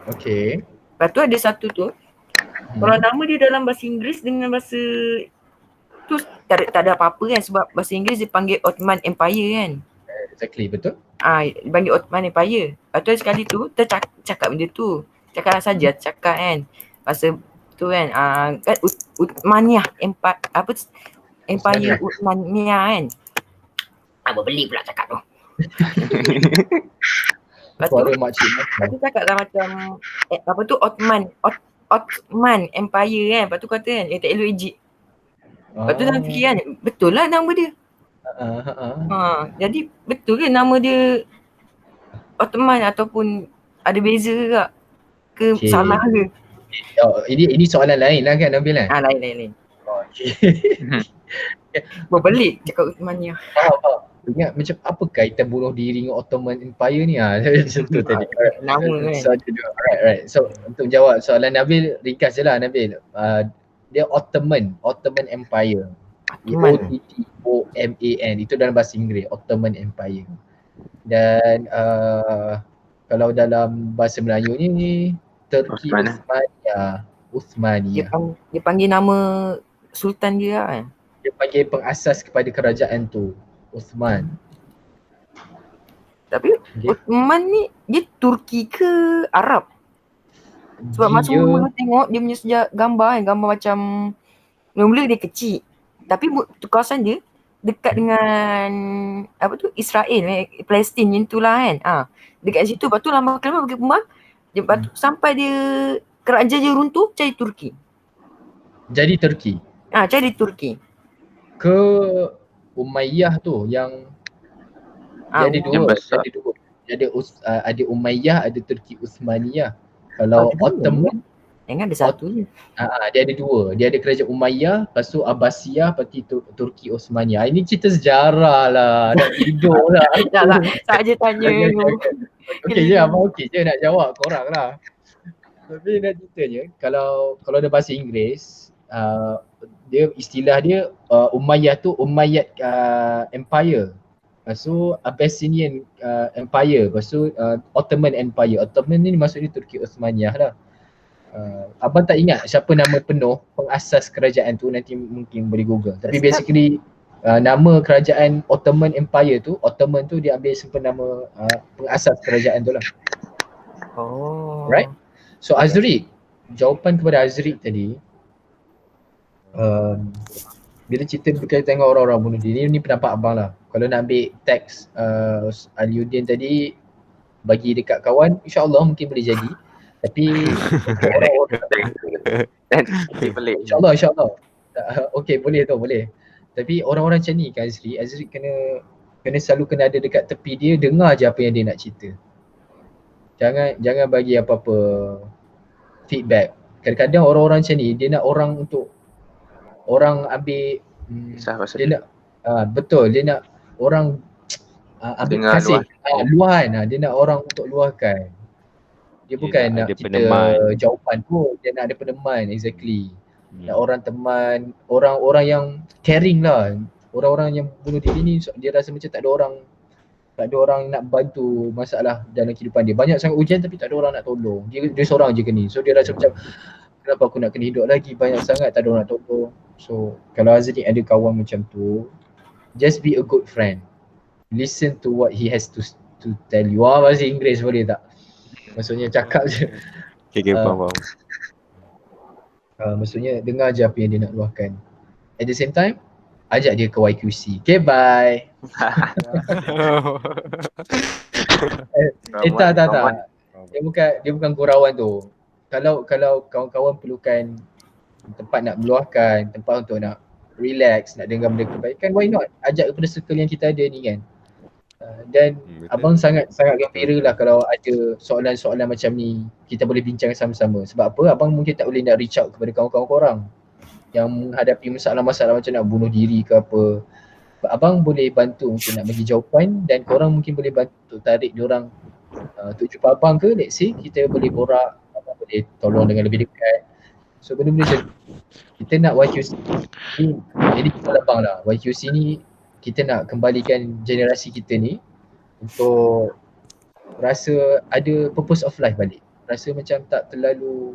A: Okay.
B: Lepas tu ada satu tu. Kalau nama dia dalam bahasa Inggeris dengan bahasa tu tak ada apa-apa kan sebab bahasa Inggeris dia panggil Ottoman Empire kan.
A: Exactly, betul.
B: Dia panggil Ottoman Empire. Lepas tu sekali tu cakap benda tu. Cakap saja cakap kan. Bahasa tu kan Uthmaniyah Empire Uthmaniyah kan. Berbeli pula cakap tu. Lepas tu cakap lah macam Ottoman Empire kan. Lepas tu kata kan tak elok ejik. Lepas tu dalam fikir kan betul lah nama dia. Jadi betul ke nama dia Ottoman ataupun ada beza ke salah ke?
A: Ini soalan lain lah kan Nabil kan?
B: Lain. Berbelit cakap Uthmaniyah.
A: Ingat macam apa kaitan bunuh diri dengan Ottoman Empire ni macam tu tadi.
B: Nama kan.
A: Alright. So untuk jawab soalan Nabil, ringkas je lah Nabil. Dia Ottoman Empire. Ottoman. Itu dalam bahasa Inggeris, Ottoman Empire. Dan kalau dalam bahasa Melayu ni Turki Uthmaniyah.
B: Dia panggil nama Sultan dia kan.
A: dia panggil pengasas kepada kerajaan tu, Uthman.
B: Tapi
A: Okay.
B: Uthman ni dia Turki ke Arab? Sebab masa
A: Dia
B: mula tengok dia punya sejak gambar kan, gambar macam mula-mula dia kecil. Tapi kawasan dia dekat dengan apa tu Israel, Palestin macam tu lah kan. Dekat situ, lepas tu lama kelamaan bagi kembang. Lepas tu sampai dia kerajaan dia runtuh cari Turki.
A: jadi Turki.
B: Cari Turki.
A: Ke Umayyah tu yang dia ada
C: yang
A: dua,
C: besar.
A: dia ada dua. Dia ada ada Umayyah, ada Turki Uthmaniyah. Kalau
B: Ada dua
A: Ottoman
B: Yang ada satu je.
A: dia ada dua. Dia ada kerajaan Umayyah, lepas tu Abbasiyah, lepas tu Turki Osmaniyah. Ini cerita sejarah lah, nak tidur lah.
B: Tak, saja tanya tu.
A: Okey je, abang okey je nak jawab korang lah. Tapi nak ceritanya, kalau ada bahasa Inggeris, dia istilah dia Umayyah tu Umayyad Empire. Lepas tu Abyssinian Empire. Lepas tu Ottoman Empire. Ottoman ni maksudnya Turki Osmaniyah lah. Abang tak ingat siapa nama penuh pengasas kerajaan tu, nanti mungkin boleh google. Tapi basically nama kerajaan Ottoman Empire tu, Ottoman tu dia ambil simpan nama pengasas kerajaan tu lah.
B: Oh.
A: Right? So Azri, jawapan kepada Azri tadi, bila cerita berkaitan dengan orang-orang bunuh diri, ni pendapat abang lah. Kalau nak ambil teks Aliuddin tadi bagi dekat kawan, insyaAllah mungkin boleh jadi. Tapi
C: Pelik.
A: InsyaAllah. Okay, boleh tu, boleh. Tapi orang-orang macam ni kan Azri kena selalu kena ada dekat tepi dia, dengar je apa yang dia nak cerita. Jangan bagi apa-apa feedback. Kadang-kadang orang-orang macam ni, dia nak orang untuk orang ambil dia nak betul, dia nak orang ambil
C: dengar
A: kasih luahan. Dia nak orang untuk luahkan. Dia bukan nak kita peneman. Jawapan pun, dia nak ada peneman, exactly. Nak orang teman, orang-orang yang caring lah. Orang-orang yang bunuh diri ni dia rasa macam tak ada orang nak bantu masalah dalam kehidupan dia. Banyak sangat ujian tapi tak ada orang nak tolong. Dia seorang je kena. So dia rasa macam kenapa aku nak kena hidup lagi, banyak sangat tak ada orang nak tolong. So kalau Azri ada kawan macam tu, just be a good friend. Listen to what he has to tell you. Bahasa Inggeris boleh tak? Maksudnya cakap je.
D: Okay, faham.
A: Maksudnya dengar je apa yang dia nak luahkan. At the same time, ajak dia ke YQC. Okay, bye. Tak. Dia bukan gurauan tu. Kalau kawan-kawan perlukan tempat nak meluahkan, tempat untuk nak relax, nak dengar benda kebaikan, why not? Ajak kepada circle yang kita ada ni kan. Dan abang sangat gembira lah kalau ada soalan-soalan macam ni kita boleh bincang sama-sama. Sebab apa? Abang mungkin tak boleh nak reach out kepada kawan-kawan korang yang menghadapi masalah-masalah macam nak bunuh diri ke apa. Abang boleh bantu mungkin nak bagi jawapan, dan korang mungkin boleh bantu tarik diorang untuk jumpa abang ke, let's say kita boleh borak, abang boleh tolong dengan lebih dekat. So benda-benda macam kita nak YQC ni, jadi kita abang lah, YQC ni kita nak kembalikan generasi kita ni untuk rasa ada purpose of life balik. Rasa macam tak terlalu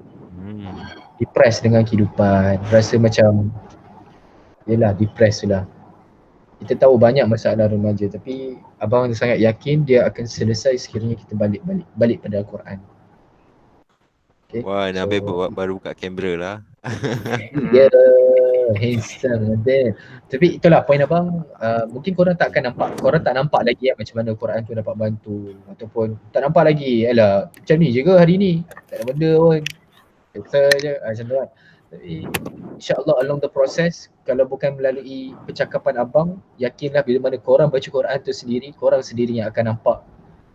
A: depressed dengan kehidupan. Rasa macam yelah depressed lah. Kita tahu banyak masalah remaja, tapi abang sangat yakin dia akan selesai sekiranya kita balik pada Al-Quran. Okay.
D: Wah, Nabil baru buka kamera lah.
A: Handsome then. Tapi itulah point abang, mungkin korang tak nampak lagi macam mana Quran tu dapat bantu, ataupun tak nampak lagi alah macam ni je ke hari ni, tak ada benda pun kata je macam tu kan. Tapi insyaAllah along the process, kalau bukan melalui percakapan abang, yakinlah bila mana korang baca Quran tu sendiri, korang sendiri yang akan nampak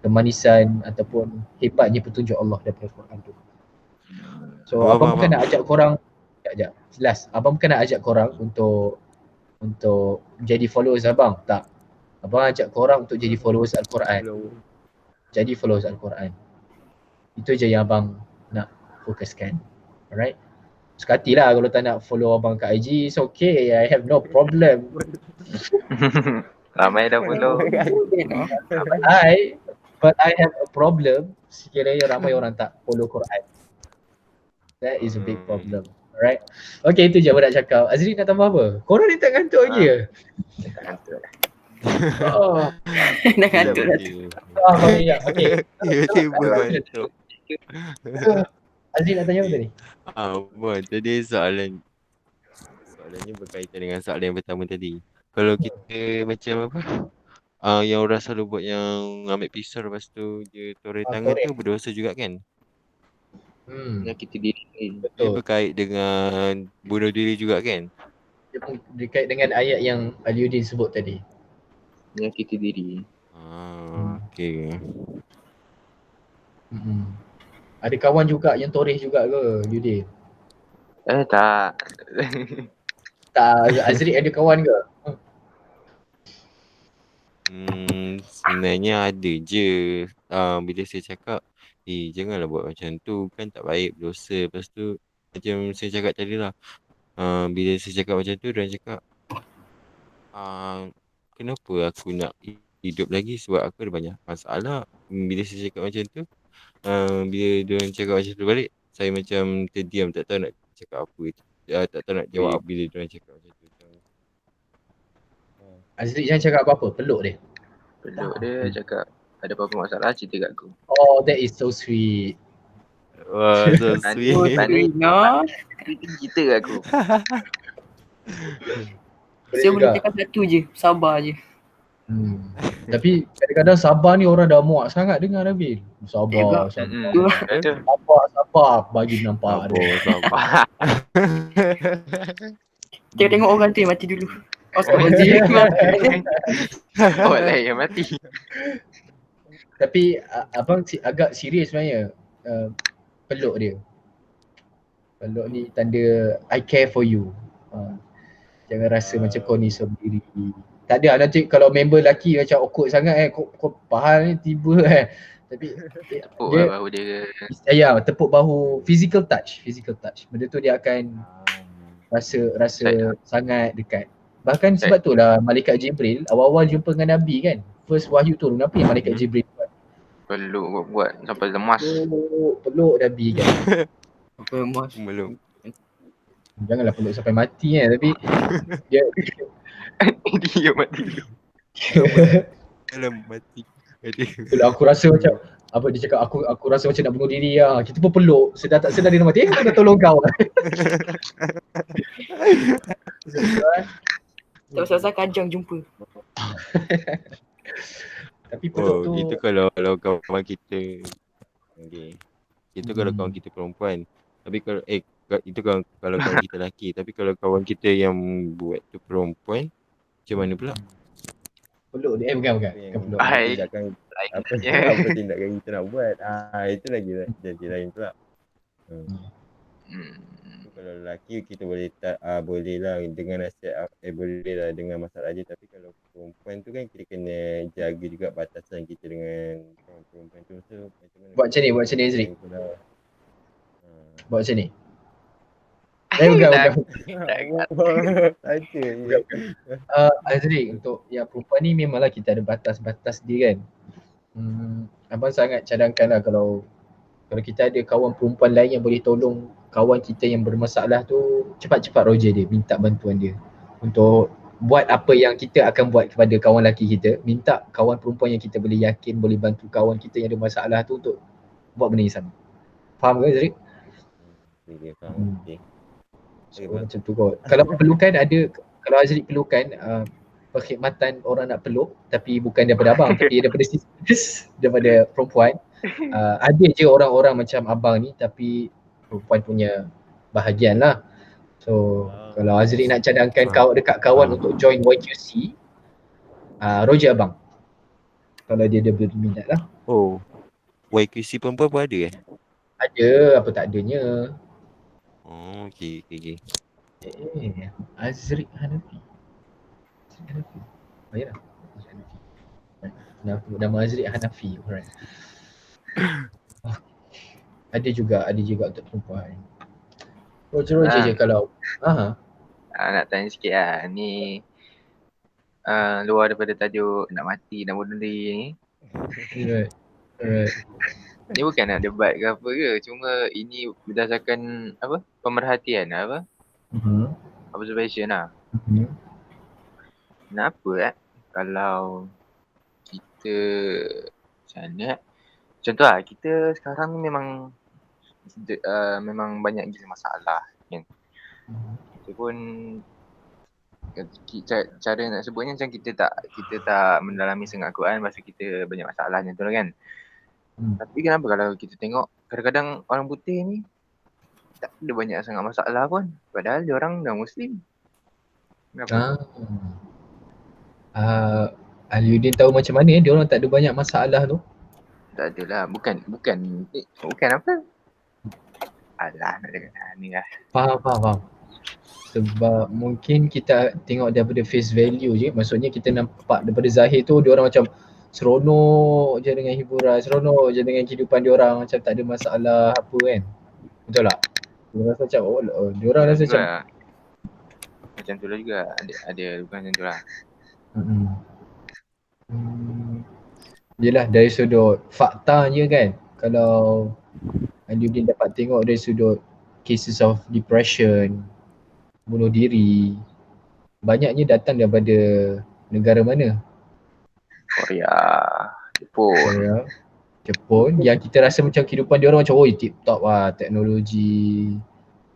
A: kemanisan ataupun hebatnya petunjuk Allah daripada Quran tu. So abang bukan nak ajak korang jelas, abang bukan nak ajak korang untuk jadi followers abang, tak. Abang ajak korang untuk jadi followers Al-Quran. Jadi followers Al-Quran. Itu je yang abang nak fokuskan. Alright. Suka hati lah kalau tak nak follow abang kat IG, it's okay, I have no problem.
C: Ramai dah follow.
A: But I have a problem sekiranya ramai orang tak follow Quran. That is a big problem. Alright. Okay, itu je apa nak cakap. Azri nak tambah apa? Korang ni tak ngantuk lagi ke?
C: Tak ngantuk lah.
A: Oh,
B: Dah ngantuk dah tu.
A: ya. Okay.
D: Tiba-tiba ngantuk.
A: Azri nak tanya apa tadi?
D: Bon, tadi soalannya berkaitan dengan soalan yang pertama tadi. Kalau kita macam apa? Yang orang selalu buat yang ambil pisau lepas tu dia toreh tangan
A: toreh.
D: tu berdosa juga kan?
C: Menyakiti diri.
D: Dia
A: Betul.
D: berkait dengan bunuh diri juga kan?
A: Dia pun berkait dengan ayat yang Aliuddin sebut tadi.
C: Menyakiti diri.
D: Okay.
A: Ada kawan juga yang toreh juga ke, Aliuddin?
C: Tak.
A: Tak, Azri ada kawan ke?
D: Sebenarnya ada je. Bila saya cakap, janganlah buat macam tu, kan tak baik, berdosa. Lepas tu macam saya cakap tadi lah, bila saya cakap macam tu, diorang cakap kenapa aku nak hidup lagi sebab aku ada banyak masalah. Bila saya cakap macam tu, bila diorang cakap macam tu balik, saya macam terdiam, tak tahu nak cakap apa. Tak tahu nak jawab bila diorang cakap macam tu.
A: Azri jangan cakap apa-apa, peluk dia.
C: Peluk dia cakap ada apa-apa masalah cerita kat aku.
A: Oh, that is so sweet.
D: Wah, so sweet.
C: Cerita kat aku.
B: Saya boleh cakap satu je, sabar je.
A: Tapi kadang-kadang sabar ni orang dah muak sangat dengar Nabil. Sabar. Sabar bagi nampak ada.
D: Sabar.
B: Kita tengok orang tu yang mati dulu. Astagfirullahaladzim.
C: Oh lah yang mati.
A: Tapi abang agak serius sebenarnya peluk dia. Peluk ni tanda I care for you. Jangan rasa macam kau ni sendiri. Tak ada nanti kalau member lelaki macam awkward sangat kau pahal ni tiba Tapi
C: tepuk bahu dia.
A: Ya, tepuk bahu, physical touch. Benda tu dia akan rasa sangat dekat. Bahkan sebab tu lah Malaikat Jibril awal-awal jumpa dengan Nabi kan. First wahyu tu kenapa yang Malaikat Jibril
C: peluk buat sampai lemas.
A: Peluk Nabi kan.
B: Sampai lemas.
D: Belum.
A: Janganlah peluk sampai mati kan, tapi dia
C: mati.
D: Dalam mati.
A: Itulah aku rasa macam apa dia cakap, aku rasa macam nak bunuh diri lah. Kita pun peluk, sedar tak sedar dia nak mati. Aku dah tolong kau.
B: Tak usah kajang jumpa.
A: Tapi peluk tu
D: itu kalau kawan kita. Okay. Itu kalau kawan kita perempuan. Tapi kalau itu kalau kawan kita lelaki. Tapi kalau kawan kita yang buat tu perempuan, macam mana pula?
A: Peluk dia. Bukan peluk.
D: Apa tindakan kita nak buat. Itu lagi jadi lain pula. Kalau lelaki kita boleh lah dengan nasihat, boleh lah dengan masalah je. Tapi kalau perempuan tu kan kita kena jaga juga batasan kita dengan perempuan tu. So, macam mana?
A: Buat macam ni Azri. Buat macam ni. Bukan. Azri, untuk yang perempuan ni memanglah kita ada batas-batas dia kan. Abang sangat cadangkan lah kalau kita ada kawan perempuan lain yang boleh tolong kawan kita yang bermasalah tu, cepat-cepat Roger dia, minta bantuan dia untuk buat apa yang kita akan buat kepada kawan lelaki kita. Minta kawan perempuan yang kita boleh yakin boleh bantu kawan kita yang ada masalah tu untuk buat benda yang sama. Faham ke Azri?
D: Faham.
A: So, macam tu kot. Kalau perlukan ada, kalau Azri perlukan perkhidmatan orang nak peluk tapi bukan daripada abang tapi daripada sisters, daripada perempuan. Ada je orang-orang macam abang ni tapi perempuan punya bahagian lah. So kalau Azri nak cadangkan dekat kawan untuk join YQC, Roger abang. Kalau dia berminat lah.
D: Oh, YQC perempuan pun ada
A: Ada, apa tak adanya.
D: Oh, okay.
A: Azri Hanafi. Baiklah. Nama Azri Hanafi. Alright. Ada juga untuk perempuan. Roger je kalau
C: nak tanya sikit lah. Ni luar daripada tajuk nak mati, nak bunuh diri ni.
A: Alright.
C: Ni bukan nak debat ke apa ke. Cuma ini berdasarkan apa? Pemerhatian apa? Observation lah. Kenapa kalau kita macam mana contoh lah, kita sekarang ni memang memang banyak gila masalah kan. Kita pun cara nak sebutnya macam kita tak mendalami sangat Quran, pasal kita banyak masalah macam tu lah kan. Tapi kenapa kalau kita tengok kadang-kadang orang putih ni tak ada banyak sangat masalah pun, padahal dia orang dah Muslim. Kenapa?
A: Aliuddin tahu macam mana dia orang tak ada banyak masalah tu?
C: Tak adalah, bukan apa? Alah, nak dengar ni lah.
A: Faham. Sebab mungkin kita tengok daripada face value je. Maksudnya kita nampak daripada zahir tu dia orang macam seronok je dengan hiburan, seronok je dengan kehidupan dia orang, macam tak ada masalah apa kan. Betul tak? Dia rasa macam dia orang rasa macam
C: macam tu lah juga. Ada bukan macam tu lah.
A: Yelah, dari sudut faktanya kan, kalau Aliuddin dapat tengok dari sudut cases of depression, bunuh diri, banyaknya datang daripada negara mana?
C: Korea,
A: Jepun, yang kita rasa macam kehidupan dia orang macam tip top lah, teknologi,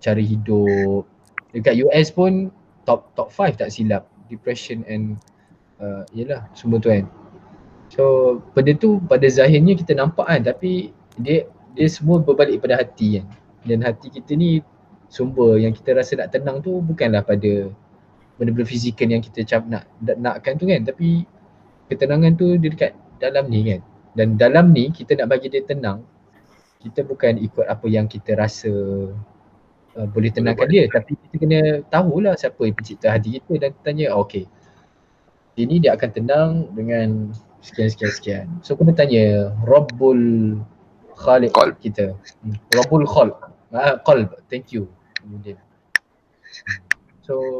A: cara hidup. Dekat US pun top 5 tak silap, depression and yelah semua tu kan. So benda tu pada zahirnya kita nampak kan, tapi dia semua berbalik pada hati kan. Dan hati kita ni sumber yang kita rasa nak tenang tu bukanlah pada benda-benda fizikal yang kita nakkan tu kan, tapi ketenangan tu dia dekat dalam ni kan. Dan dalam ni kita nak bagi dia tenang, kita bukan ikut apa yang kita rasa boleh tenangkan dia, tapi kita kena tahulah siapa yang pencipta hati kita dan tanya okay, ini dia akan tenang dengan sekian. So kena tanya Rabbul Khaliq kita. Rabbul Khalq. Qalb, thank you. So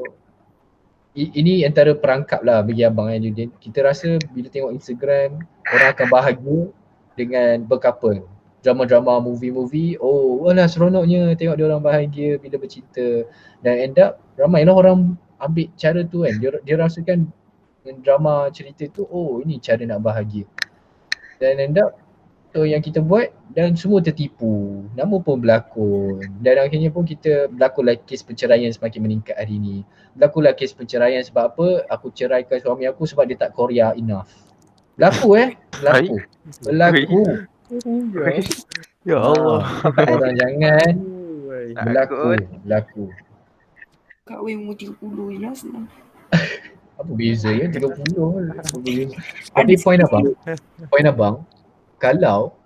A: ini antara perangkap lah bagi abang Aliuddin. Kita rasa bila tengok Instagram, orang akan bahagia dengan berkapal. Drama-drama, movie-movie, alah seronoknya tengok dia orang bahagia bila bercinta. Dan end up ramailah orang ambil cara tu kan. Dia rasakan drama cerita tu, ini cara nak bahagia. Dan end up yang kita buat dan semua tertipu, nama pun berlakon. Dan akhirnya pun kita berlakulah kes perceraian semakin meningkat hari ni. Berlakulah kes perceraian sebab apa? Aku ceraikan suami aku sebab dia tak Korea enough. Berlaku.
D: Ya Allah.
A: Orang jangan berlaku.
B: Kahwin umur 30 je lah senang.
A: Apa beza ya 30? Tapi point abang, kalau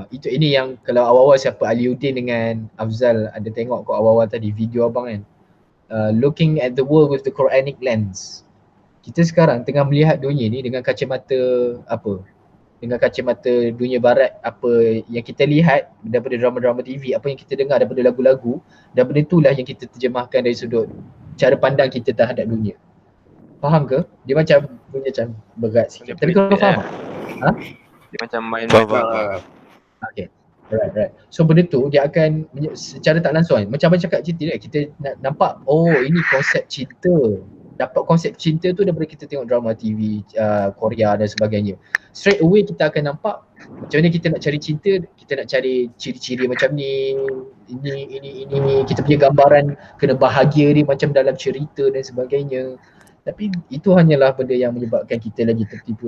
A: ini yang kalau awal-awal siapa Aliuddin dengan Afzal ada tengok kot awal-awal tadi video abang kan, looking at the world with the Quranic lens. Kita sekarang tengah melihat dunia ni dengan kacamata apa? Dengan kacamata dunia barat, apa yang kita lihat daripada drama-drama TV, apa yang kita dengar daripada lagu-lagu, dan benda itulah yang kita terjemahkan dari sudut cara pandang kita terhadap dunia. Faham ke? Dia macam punya macam berat sikit. Tapi kau faham?
C: Dia macam main
A: Okay. Right. So benda tu dia akan secara tak langsung kan, macam abang cakap cerita kita nak nampak ini konsep cinta. Dapat konsep cinta tu daripada kita tengok drama TV Korea dan sebagainya. Straight away kita akan nampak macam mana kita nak cari cinta, kita nak cari ciri-ciri macam ni, ini kita punya gambaran kena bahagia ni macam dalam cerita dan sebagainya. Tapi itu hanyalah benda yang menyebabkan kita lagi tertipu.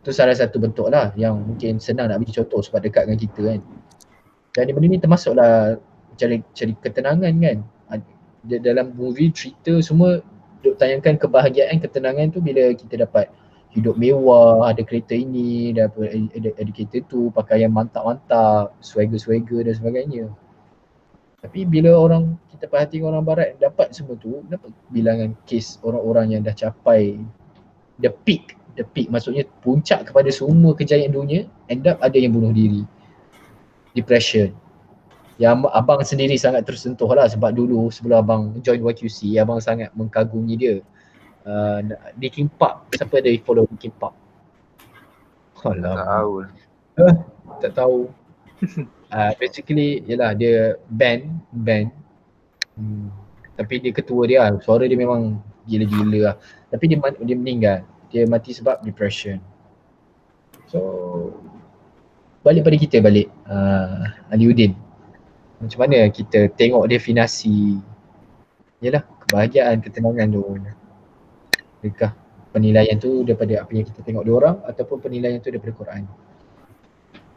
A: Itu salah satu bentuk lah yang mungkin senang nak bagi contoh sebab dekat dengan kita kan. Dan benda ni termasuklah cari ketenangan kan. Dalam movie, cerita semua duk tayangkan kebahagiaan, ketenangan tu bila kita dapat hidup mewah, ada kereta ini, ada kereta tu, pakaian mantap-mantap, swagger dan sebagainya. Tapi bila kita perhati orang barat dapat semua tu, dapat bilangan kes orang-orang yang dah capai the peak, maksudnya puncak kepada semua kejayaan dunia, end up ada yang bunuh diri, depression. Yang abang sendiri sangat tersentuh lah sebab dulu sebelum abang join YQC, abang sangat mengagumi dia. Linkin Park, siapa ada follow Linkin Park?
C: Tak tahu lah.
A: Tak tahu. Basically yalah dia band. Tapi dia ketua dia lah. Suara dia memang gila-gila lah. Tapi dia meninggal. Dia mati sebab depression. So balik pada kita balik Aliuddin. Macam mana kita tengok definasi yalah kebahagiaan, ketenangan tu. Adakah penilaian tu daripada apa yang kita tengok dia orang ataupun penilaian tu daripada Quran?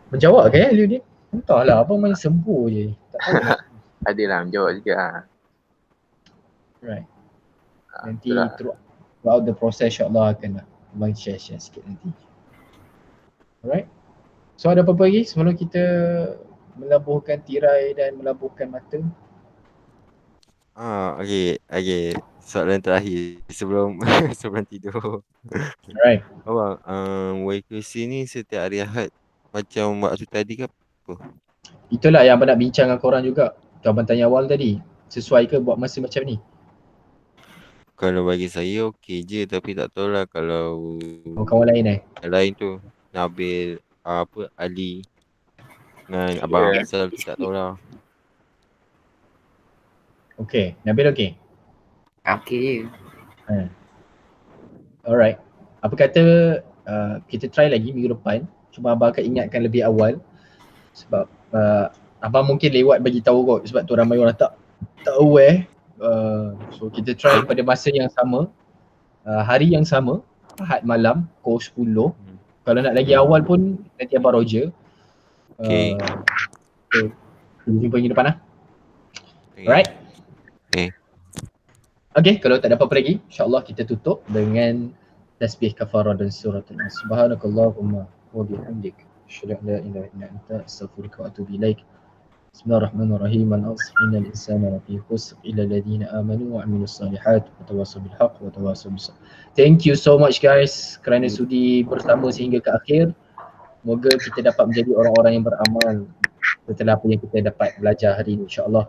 A: Menjawab ke Aliuddin? Entahlah, abang main sembur je. Tak tahu nak.
C: Adalah menjawab juga lah.
A: Right.
C: Ah,
A: Nanti
C: itulah.
A: throughout the process insyaAllah akan abang share sikit nanti. Alright. So ada apa-apa lagi sebelum kita melabuhkan tirai dan melabuhkan mata?
D: Okay. Soalan terakhir sebelum sebelum tidur.
A: Alright.
D: Abang, YQC ni setiap hari Ahad macam waktu tadi ke apa?
A: Itulah yang abang nak bincang dengan korang juga. Tu abang tanya awal tadi. Sesuai ke buat masa macam ni?
D: Kalau bagi saya okey je, tapi tak tahulah kalau
A: Kawan lain
D: yang lain tu Nabil, Ali dengan Abang Afzal tu tak tahulah.
A: Okay. Nabil okay?
B: Okay je.
A: Alright. Apa kata kita try lagi minggu depan. Cuma abang akan ingatkan lebih awal. Sebab abang mungkin lewat bagi tahu kot. Sebab tu ramai orang tak aware. So kita try pada masa yang sama. Hari yang sama. Ahad malam pukul 10. Kalau nak lagi awal pun nanti abang Roger.
D: Okay.
A: So kita jumpa minggu depan lah.
D: Okay.
A: Alright?
D: Okay.
A: Okay, kalau tak ada apa-apa lagi, insyaAllah kita tutup dengan tasbih kafarah dan surah Al-Nas. Subhanakallahumma wa bihamdik. Asyhadu an la ilaha illa anta astaghfiruka wa atubu ilaik. Bismillahirrahmanirrahim. Al-'asr innal insana lafi khusr illa alladhina amanu wa 'amilus solihat wa tawassaw bil haqq wa tawassaw bis sabr. Thank you so much guys kerana sudi bersama sehingga ke akhir. Semoga kita dapat menjadi orang-orang yang beramal setelah apa yang kita dapat belajar hari ini insya-Allah.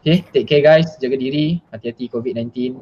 A: Okay, take care guys, jaga diri, hati-hati COVID-19.